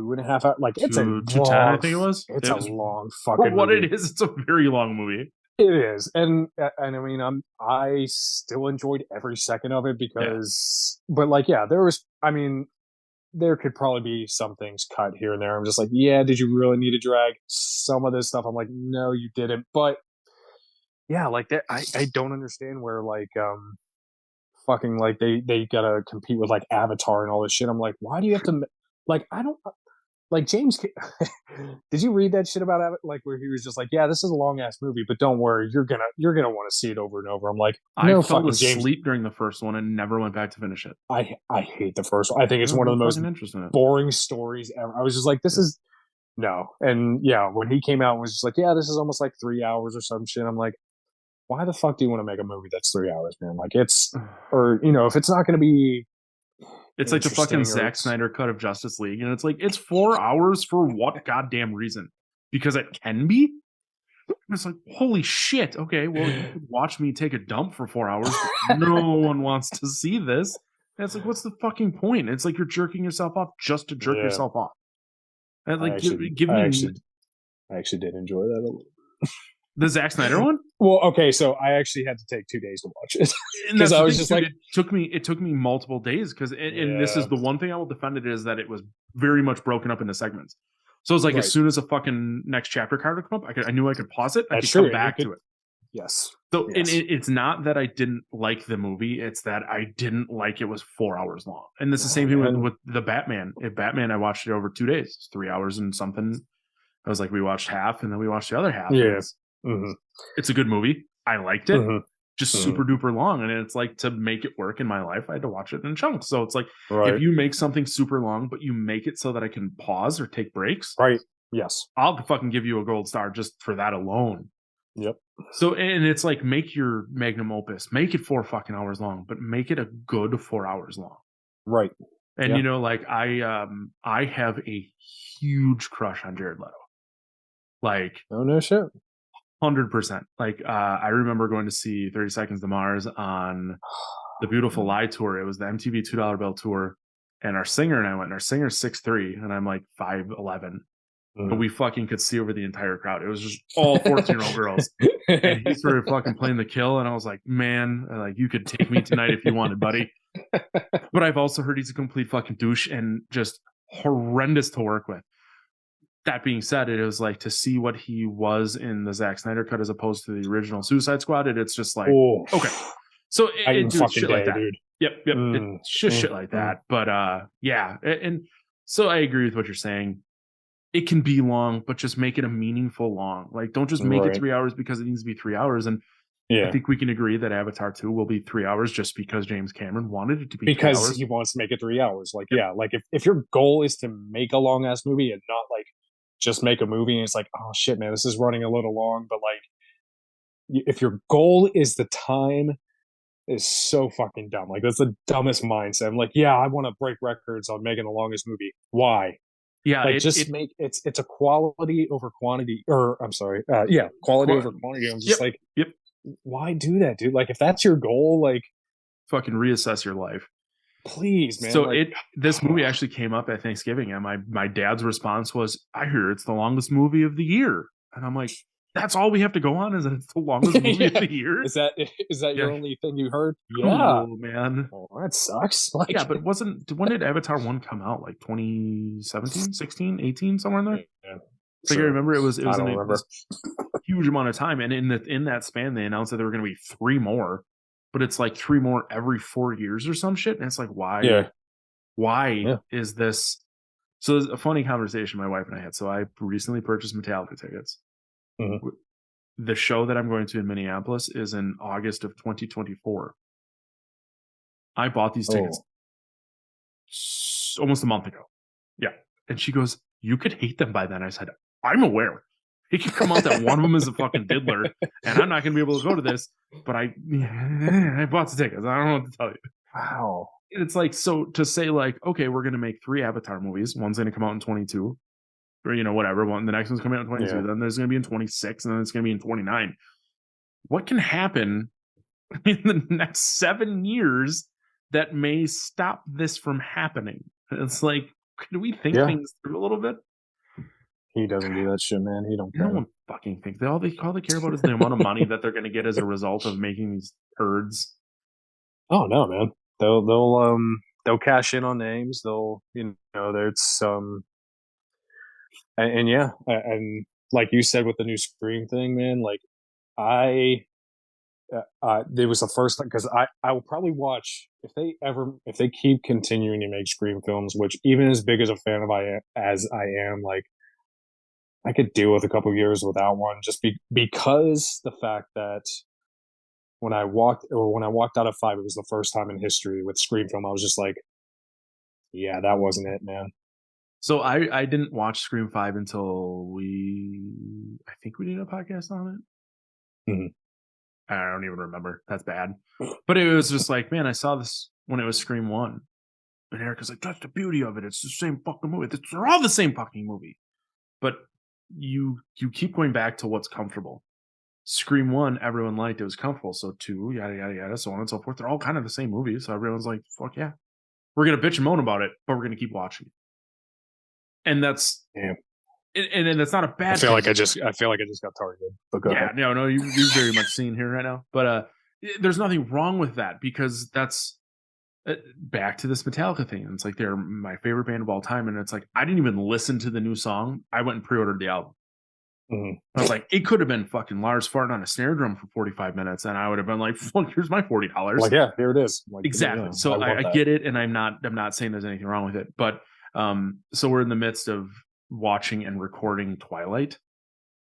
2.5 hours? Like, it's a long, 2:10, I think it was. It's it a was, long fucking what movie. it is, it's a very long movie. It is, and I mean, I still enjoyed every second of it because, but like, there was, I mean, there could probably be some things cut here and there. I'm just like, did you really need to drag some of this stuff? I'm like, no, you didn't. But like that, I don't understand where like fucking like they gotta compete with like Avatar and all this shit. I'm like, why do you have to like? I don't. Like James, did you read that shit about it? Like where he was just like, this is a long ass movie, but don't worry, you're gonna want to see it over and over. I'm like, no, I fell asleep James. During the first one and never went back to finish it. I hate the first one. I think it's one of the most boring stories ever. I was just like, this is no. And when he came out and was just like, this is almost like 3 hours or some shit. I'm like, why the fuck do you want to make a movie that's 3 hours, man? Like it's, or if it's not going to be. It's like the fucking Zack Snyder cut of Justice League, and it's like, it's 4 hours for what goddamn reason? Because it can be? It's like, holy shit, okay, well, you could watch me take a dump for 4 hours, but no one wants to see this. And it's like, what's the fucking point? It's like you're jerking yourself off just to jerk yourself off. And like, I actually did enjoy that a little bit. The Zack Snyder one? Well, okay, so I actually had to take 2 days to watch it because I was just like, it took me multiple days because, and this is the one thing I will defend it, is that it was very much broken up into segments. So it's like, as soon as a fucking next chapter card would come up, I knew I could pause it. I could come back to it. Yes. So and it's not that I didn't like the movie; it's that I didn't like it was 4 hours long. And this is the same thing with the Batman. Batman, I watched it over 2 days. It's 3 hours and something. I was like, we watched half, and then we watched the other half. Yes. It's a good movie. I liked it. Just super duper long, and it's like, to make it work in my life, I had to watch it in chunks. So it's like, if you make something super long, but you make it so that I can pause or take breaks, yes, I'll fucking give you a gold star just for that alone. Yep. So, and it's like, make your magnum opus, make it 4 fucking hours long, but make it a good 4 hours long. Right. And like, I have a huge crush on Jared Leto. Like, oh no shit. 100%. Like, I remember going to see 30 Seconds to Mars on the Beautiful Lie tour. It was the MTV $2 bill tour, and our singer and I went. And our singer's 6'3", and I'm like 5'11", but we fucking could see over the entire crowd. It was just all 14-year-old girls, and he started fucking playing The Kill, and I was like, man, like, you could take me tonight if you wanted, buddy. But I've also heard he's a complete fucking douche and just horrendous to work with. That being said, it was like, to see what he was in the Zack Snyder cut as opposed to the original Suicide Squad, it's just like, okay. So it do shit like that. Dude. Yep. It's just shit like that. But and so I agree with what you're saying. It can be long, but just make it a meaningful long. Like, don't just make it 3 hours because it needs to be 3 hours. And I think we can agree that Avatar 2 will be 3 hours just because James Cameron wanted it to be 3 hours. Because he wants to make it 3 hours. Like, like if your goal is to make a long ass movie and not like just make a movie and it's like, oh shit, man, this is running a little long, but like, if your goal is the time, is so fucking dumb. Like, that's the dumbest mindset. I'm like, yeah, I want to break records on making the longest movie. Why? Yeah, Like, make it's a quality over quantity, or I'm sorry, quality over quantity. I'm just yep. Why do that, dude? Like, if that's your goal, like, fucking reassess your life, please, man. So like, this movie actually came up at Thanksgiving, and my dad's response was, "I hear it's the longest movie of the year," and I'm like, "That's all we have to go on, is that it's the longest movie of the year?" Is that your only thing you heard? Oh man, that sucks. Like, yeah, but when did Avatar 1 come out? Like 2017, 16, 18, somewhere in there? Yeah. Like, I remember it was in a huge amount of time, and in that span, they announced that there were going to be 3 more, but it's like 3 more every 4 years or some shit, and it's like, why? Yeah. Why is this? So there's a funny conversation my wife and I had. So I recently purchased Metallica tickets. Mm-hmm. The show that I'm going to in Minneapolis is in August of 2024. I bought these tickets almost a month ago. Yeah. And she goes, "You could hate them by then." I said, "I'm aware. It could come out that one of them is a fucking diddler, and I'm not going to be able to go to this, but I bought the tickets. I don't know what to tell you." Wow. It's like, so to say, like, okay, we're going to make 3 Avatar movies. One's going to come out in 22, or whatever. The next one's coming out in 22. Yeah. Then there's going to be in 26, and then it's going to be in 29. What can happen in the next 7 years that may stop this from happening? It's like, can we think things through a little bit? He doesn't do that shit, man. He don't care. No one fucking thinks. All they care about is the amount of money that they're going to get as a result of making these turds. Oh no, man. They'll cash in on names. They'll, there's some, and like you said with the new Scream thing, man. Like, it was the first time, because I will probably watch if they keep continuing to make Scream films, which, even as big as a fan as I am, like, I could deal with a couple years without one, just because the fact that when I walked out of 5, it was the first time in history with Scream film. I was just like, yeah, that wasn't it, man. So I didn't watch Scream 5 until I think we did a podcast on it. Mm-hmm. I don't even remember. That's bad. But it was just like, man, I saw this when it was Scream 1. And Erica's like, that's the beauty of it. It's the same fucking movie. They're all the same fucking movie. But you keep going back to what's comfortable. Scream 1, everyone liked. It was comfortable. So 2, yada, yada, yada, so on and so forth. They're all kind of the same movie. So everyone's like, fuck yeah. We're going to bitch and moan about it, but we're going to keep watching it. And that's... Yeah. And that's not a bad thing. I feel like I just got targeted. But go ahead. No, you're very much seen here right now. But there's nothing wrong with that, because that's back to this Metallica thing. And it's like, they're my favorite band of all time. And it's like, I didn't even listen to the new song. I went and pre-ordered the album. Mm-hmm. I was like, it could have been fucking Lars farting on a snare drum for 45 minutes, and I would have been like, fuck, here's my $40. Like, yeah, here it is. Like, exactly. So I get it, and I'm not saying there's anything wrong with it. But so we're in the midst of watching and recording Twilight.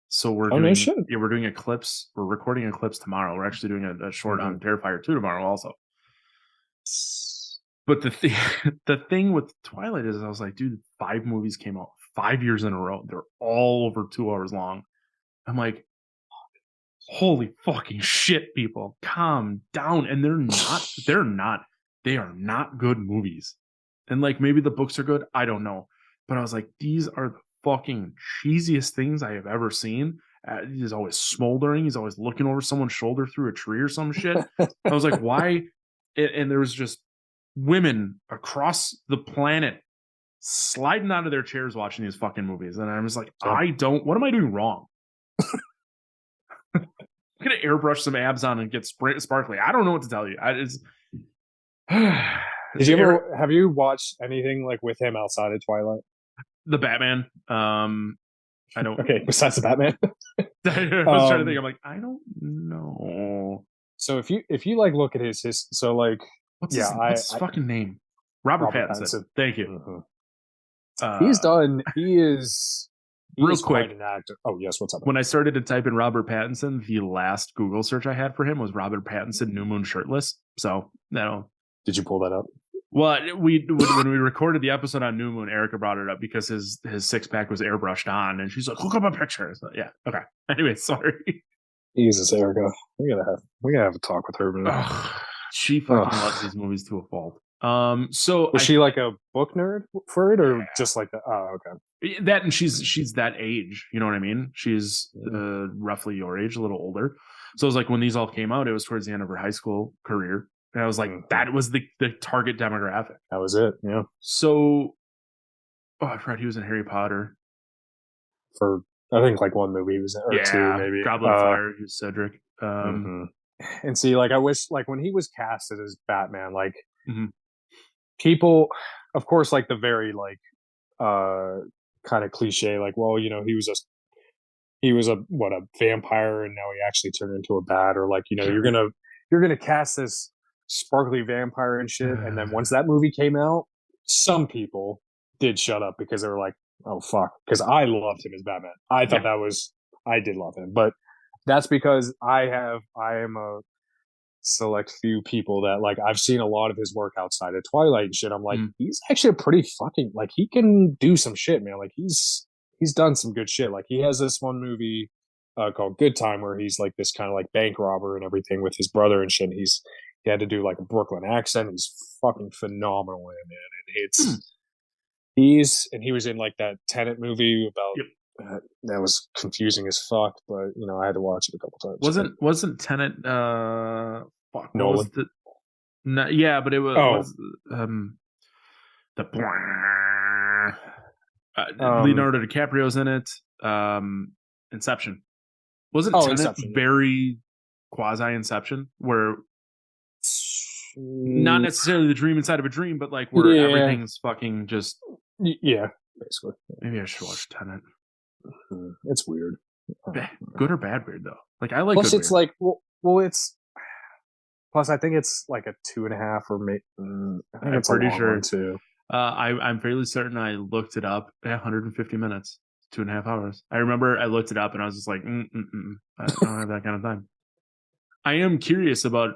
So we're doing Eclipse. We're recording Eclipse tomorrow. We're actually doing a short on Terrifier 2 tomorrow also. But the thing with Twilight is, I was like, dude, 5 movies came out 5 years in a row. They're all over 2 hours long. I'm like, holy fucking shit, people, calm down. And they are not good movies. And like, maybe the books are good, I don't know. But I was like, these are the fucking cheesiest things I have ever seen. He's always smoldering. He's always looking over someone's shoulder through a tree or some shit. I was like, why? And there was just women across the planet sliding out of their chairs watching these fucking movies. And I was like, what am I doing wrong? I'm going to airbrush some abs on and get sparkly. I don't know what to tell you. Have you watched anything like with him outside of Twilight? The Batman. I don't. Okay, besides the Batman. I was trying to think. I'm like, I don't know. So if you like look at his so like, what's his fucking name? Robert Pattinson. Thank you. Mm-hmm. He's done. He is real quick. An actor. Oh yes, what's up? When I started to type in Robert Pattinson, the last Google search I had for him was Robert Pattinson New Moon shirtless. So Did you pull that up? Well, when we recorded the episode on New Moon, Erica brought it up because his 6-pack was airbrushed on, and she's like, "Look up a picture." So, yeah, okay. Anyway, sorry. Jesus, Erica, we gotta have a talk with her, man. Ugh, she fucking Ugh. loves these movies to a fault. So Was she like a book nerd for it, or Yeah. just like the? Oh, okay. that, and she's that age, you know what I mean? She's roughly your age, a little older. So it was like when these all came out, it was towards the end of her high school career, and I was like, that was the target demographic. That was it. Yeah. So, I forgot he was in Harry Potter. For I think like one movie he was in, or two maybe. Goblet of Fire. He was Cedric. And see, like I wish, like when he was casted as Batman, like Mhm. people, of course, like the very like kind of cliche, like, well, you know, he was a vampire, and now he actually turned into a bat, or like, you know, you're gonna cast this sparkly vampire and shit, and then once that movie came out, some people did shut up because they were like, oh fuck, because I loved him as Batman. I thought I did love him, but that's because I am a select few people that like I've seen a lot of his work outside of Twilight and shit. I'm like, he's actually a pretty fucking, like, he can do some shit, man. Like he's done some good shit. Like he has this one movie called Good Time where he's like this kind of like bank robber and everything with his brother and shit. And he had to do like a Brooklyn accent. He's fucking phenomenal in it, man. And he was in like that Tenet movie about that was confusing as fuck, but you know, I had to watch it a couple times. Wasn't Tenet fuck, Nolan? was the yeah, but it was the Leonardo DiCaprio's in it. Inception. Wasn't Tenet Inception, very quasi Inception, where not necessarily the dream inside of a dream, but like where everything's fucking just basically. Maybe I should watch Tenet. It's weird. Good or bad weird though. Like I like. Plus, good it's weird. like it's. Plus, I think it's like a 2.5 or maybe. I think it's pretty sure too. I'm fairly certain I looked it up. 150 minutes, 2.5 hours. I remember I looked it up and I was just like, I don't have that kind of time. I am curious about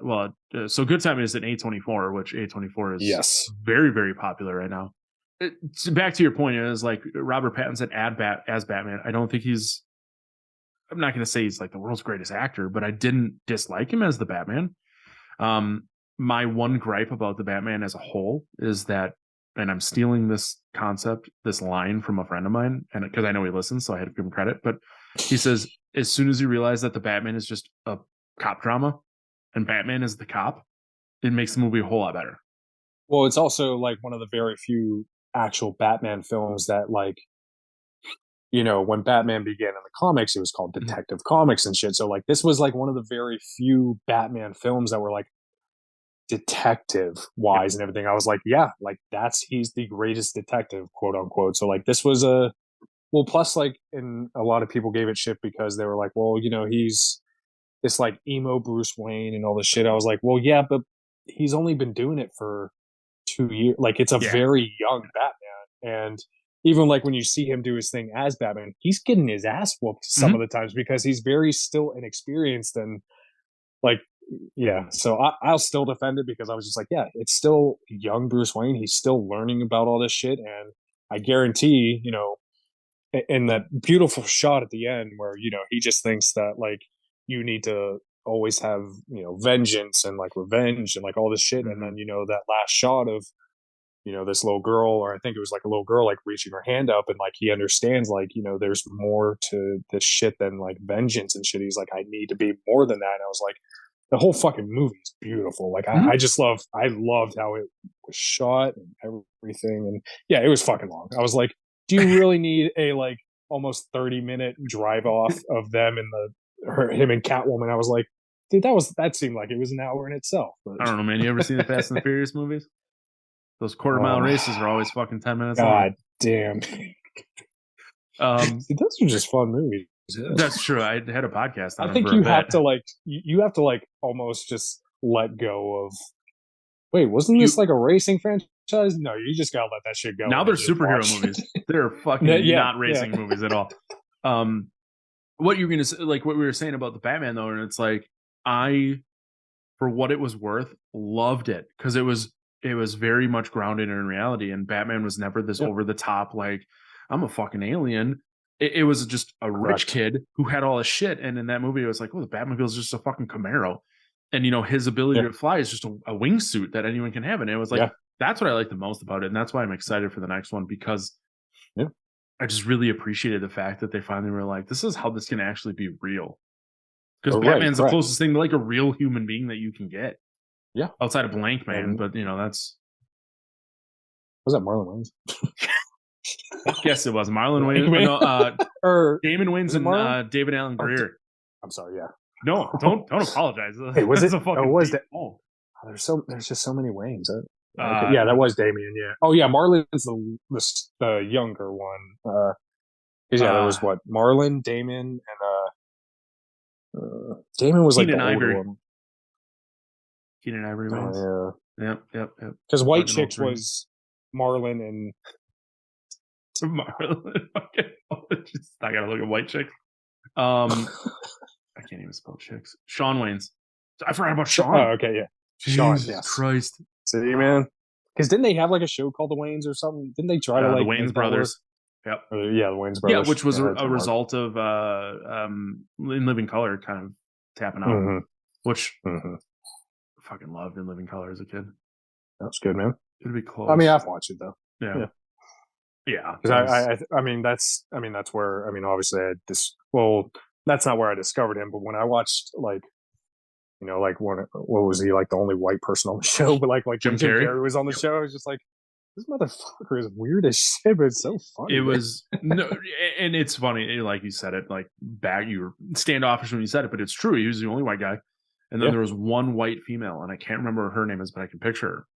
so Good Time is an A24, which A24 is very, very popular right now. Back to your point, is like Robert Pattinson as Batman. I don't think I'm not going to say he's like the world's greatest actor, but I didn't dislike him as the Batman. My one gripe about the Batman as a whole is that, and I'm stealing this line from a friend of mine, and because I know he listens, so I had to give him credit, but he says, as soon as you realize that the Batman is just a cop drama and Batman is the cop, it makes the movie a whole lot better. Well, it's also like one of the very few actual Batman films that, like, you know, when Batman began in the comics, it was called Detective Comics and shit. So like this was like one of the very few Batman films that were like detective wise and everything. I was like, yeah, like he's the greatest detective, quote unquote. So like this was plus like, and a lot of people gave it shit because they were like, well, you know, he's this like emo Bruce Wayne and all this shit. I was like, well, yeah, but he's only been doing it for 2 years. Like it's a very young Batman. And even like when you see him do his thing as Batman, he's getting his ass whooped some of the times because he's very still inexperienced and like, so I'll still defend it because I was just like, yeah, it's still young Bruce Wayne. He's still learning about all this shit. And I guarantee, you know, in that beautiful shot at the end where, you know, he just thinks that like you need to always have, you know, vengeance and like revenge and like all this shit. And then, you know, that last shot of, you know, this little girl, or I think it was like a little girl, like reaching her hand up and like he understands, like, you know, there's more to this shit than like vengeance and shit. He's like, I need to be more than that. And I was like, the whole fucking movie is beautiful. Like I loved how it was shot and everything. And yeah, it was fucking long. I was like, do you really need a like almost 30-minute drive off of them and him and Catwoman? I was like, dude, that seemed like it was an hour in itself. But I don't know, man. You ever seen the Fast and the Furious movies? Those quarter-mile races are always fucking 10 minutes long. God damn. See, those are just fun movies. That's true. I had a podcast on I think you have to like you have to like almost just let go of. Wait, wasn't this like a racing franchise? No, you just gotta let that shit go. Now they're superhero movies. They're fucking not racing movies at all. What you're gonna say, like what we were saying about the Batman though, and it's like I, for what it was worth, loved it because it was very much grounded in reality, and Batman was never this over the top like I'm a fucking alien. It was just a rich Correct. kid who had all his shit, and in that movie, it was like, oh, the Batmobile is just a fucking Camaro, and his ability to fly is just a wingsuit that anyone can have, and it was like that's what I like the most about it, and that's why I'm excited for the next one because I just really appreciated the fact that they finally were like, this is how this can actually be real, because Batman's the closest thing to like a real human being that you can get, outside of Blank Man, but that's was that Marlon Wayans? Yes, it was Marlon Wayans. Or Damon Wayans and David Allen Greer. I'm sorry. Yeah. No, don't apologize. Hey, was it? A fucking was that? Oh, there's just so many Wayans. Okay. Yeah, that was Damien. Yeah. Oh, yeah. Marlon's the younger one. There was what Marlon, Damon, and Damon was like the older one. Keenan Ivory Wayans. Yep. Because White Chicks was Marlon and Marlon. Okay. I gotta look at White Chicks. I can't even spell chicks. Sean Wayans. I forgot about Sean. Oh, okay, yeah. Sean, Jesus Christ. See, man. Because didn't they have like a show called The Wayans or something? Didn't they try to like the Wayans Brothers? Yep. Yeah, the Wayans Brothers. Yeah, which was a result of In Living Color kind of tapping out, which fucking loved In Living Color as a kid. That's good, man. It'd be close. I mean, I've watched it though. Yeah. Because I mean that's where obviously that's not where I discovered him, but when I watched like what was he, like the only white person on the show, but like Jim Carrey was on the show, I was just like, this motherfucker is weird as shit, but it's so funny. It was no, and it's funny, like you said it, like back you were standoffish when you said it, but it's true. He was the only white guy, and then there was one white female, and I can't remember what her name is, but I can picture her.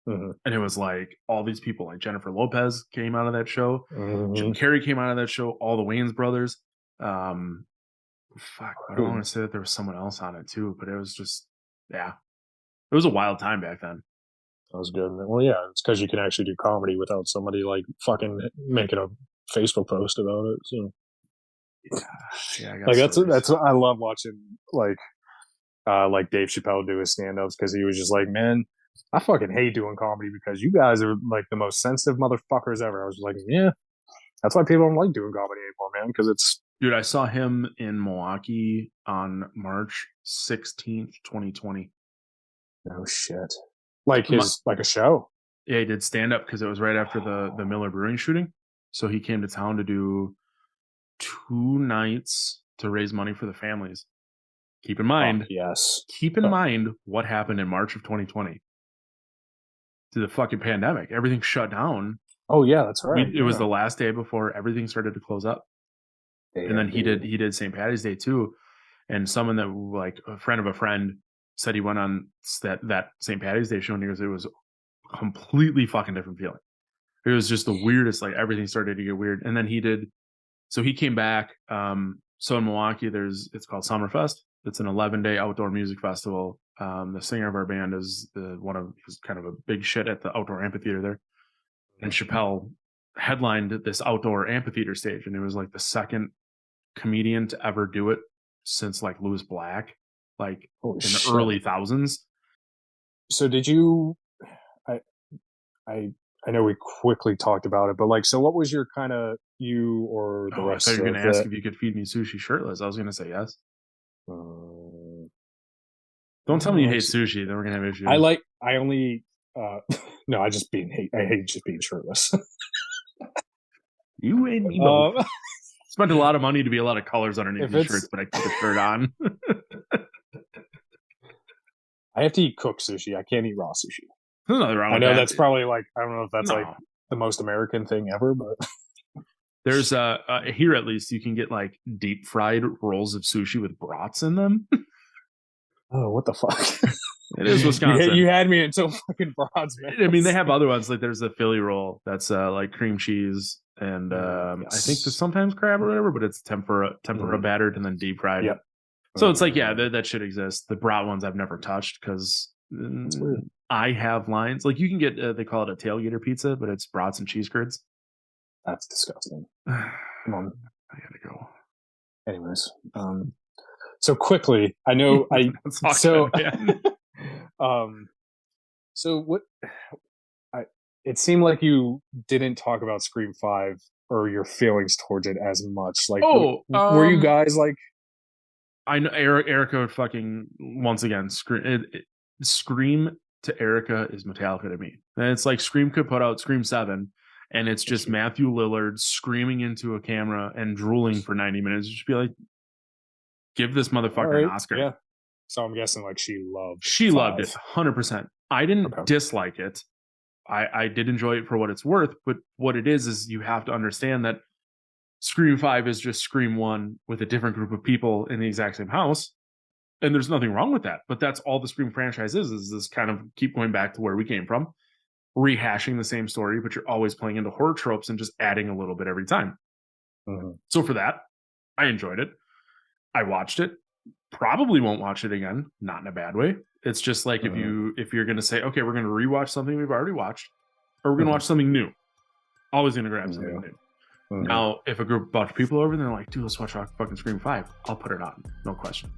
And it was like all these people, like Jennifer Lopez came out of that show, Jim Carrey came out of that show, all the Wayans brothers. I don't want to say that there was someone else on it too, but it was just it was a wild time back then. That was good. Well, yeah, it's because you can actually do comedy without somebody like fucking making a Facebook post about it. So like that's I love watching like Dave Chappelle do his stand-ups, because he was just like, man, I fucking hate doing comedy because you guys are like the most sensitive motherfuckers ever. I was like, yeah, that's why people don't like doing comedy anymore, man, because it's... Dude, I saw him in Milwaukee on March 16th, 2020. No shit. Like like a show? Yeah, he did stand-up because it was right after the Miller Brewing shooting. So he came to town to do 2 nights to raise money for the families. Keep in mind, Keep in mind what happened in March of 2020. To the fucking pandemic, everything shut down. Oh yeah, that's right. It was the last day before everything started to close up, and then he did St. Patty's Day too. And someone that, like a friend of a friend, said he went on that St. Patty's Day show, and he goes, it was a completely fucking different feeling. It was just the weirdest. Like everything started to get weird, and then he came back. So in Milwaukee, it's called Summerfest. It's an 11-day outdoor music festival. The singer of our band is he's kind of a big shit at the outdoor amphitheater there. And Chappelle headlined this outdoor amphitheater stage, and it was like the second comedian to ever do it since like Louis Black, like the early thousands. So did you? I know we quickly talked about it, but like, so what was your kind of you or the rest? I thought you were going to ask if you could feed me sushi shirtless. I was going to say yes. Don't tell me you hate sushi, then we're gonna have issues. I only no, I hate just being shirtless. You and me both. Spent a lot of money to be a lot of colors underneath these shirts, but I keep the shirt on. I have to eat cooked sushi. I can't eat raw sushi. There's nothing wrong with that. I know that's probably like, I don't know if that's like the most American thing ever, but there's here at least you can get like deep fried rolls of sushi with brats in them. Oh, what the fuck? It is Wisconsin. You had me until fucking brats, man. I mean, they have other ones. Like there's the Philly roll that's like cream cheese and I think there's sometimes crab or whatever, but it's tempura battered and then deep fried. Yep. So it's like, that should exist. The brat ones I've never touched because I have lines. Like you can get, they call it a tailgater pizza, but it's brats and cheese curds. That's disgusting. Come on. I gotta go. Anyways, so quickly, I know so what it seemed like you didn't talk about Scream 5 or your feelings towards it as much. Like, were you Oh, guys like? I know Erica would fucking once again Scream to Erica is Metallica to me. And it's like Scream could put out Scream 7 and it's just Matthew Lillard screaming into a camera and drooling for 90 minutes. Just be like, give this motherfucker an Oscar. Yeah. So I'm guessing like she loved it 100%. I didn't dislike it. I did enjoy it for what it's worth, but what it is you have to understand that Scream 5 is just Scream 1 with a different group of people in the exact same house. And there's nothing wrong with that. But that's all the Scream franchise is this kind of keep going back to where we came from, rehashing the same story, but you're always playing into horror tropes and just adding a little bit every time. Mm-hmm. So for that, I enjoyed it. I watched it. Probably won't watch it again. Not in a bad way. It's just like if you're going to say, okay, we're going to rewatch something we've already watched, or we're going to watch something new. Always going to grab something new. Now, if a bunch of people are over and they're like, dude, let's watch fucking Scream 5, I'll put it on. No question.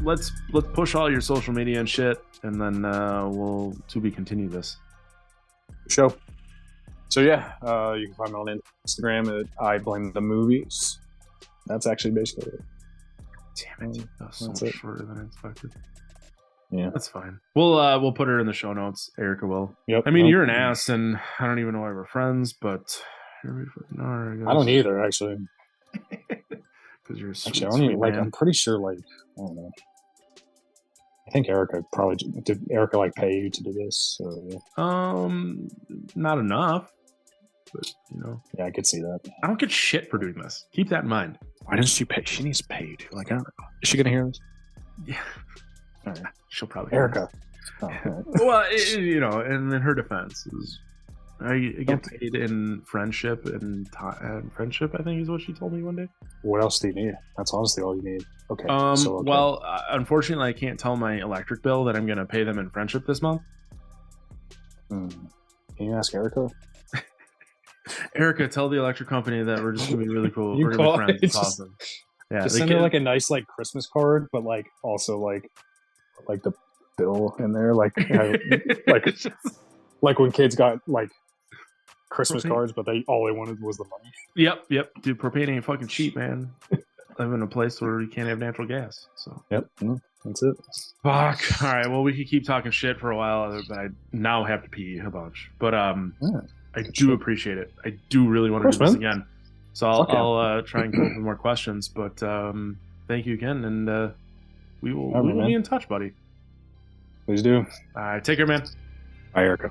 Let's push all your social media and shit, and then we'll to be continue this show. So yeah, you can find me on Instagram at I Blame the Movies. That's actually basically it. Damn it, that was so much shorter than I expected. Yeah, that's fine. We'll put her in the show notes. Erica will. Yep. I mean, you're an ass, and I don't even know why we're friends, but here we fucking are. I don't either, actually. Because you're a sweet, actually, I don't even like. I'm pretty sure, like, I don't know. I think Erica probably did. Erica like pay you to do this? Or, not enough. But you know, yeah, I could see that. I don't get shit for doing this. Keep that in mind. Why doesn't she pay? She needs to pay you too. Like, I don't know. Is she gonna hear this? Yeah. All right. She'll probably Erica. Oh, well, you know, and in her defense, I get paid in friendship and friendship. I think is what she told me one day. What else do you need? That's honestly all you need. Okay. Well, unfortunately, I can't tell my electric bill that I'm going to pay them in friendship this month. Can you ask Erica? Erica, tell the electric company that we're just going to be really cool. We're going to be friends. It's awesome. Yeah, just send her like a nice like Christmas card, but like also like the bill in there, like like when kids got like Christmas cards, but all they wanted was the money. Yep. Dude, propane ain't fucking cheap, man. Live in a place where you can't have natural gas. So yep, that's it. Fuck. All right. Well, we could keep talking shit for a while, but I now have to pee a bunch. But I do appreciate it. I do really want to do this again. So I'll try and come up with more questions. But thank you again, and we will be in touch, buddy. Please do. All right. Take care, man. Bye, Erica.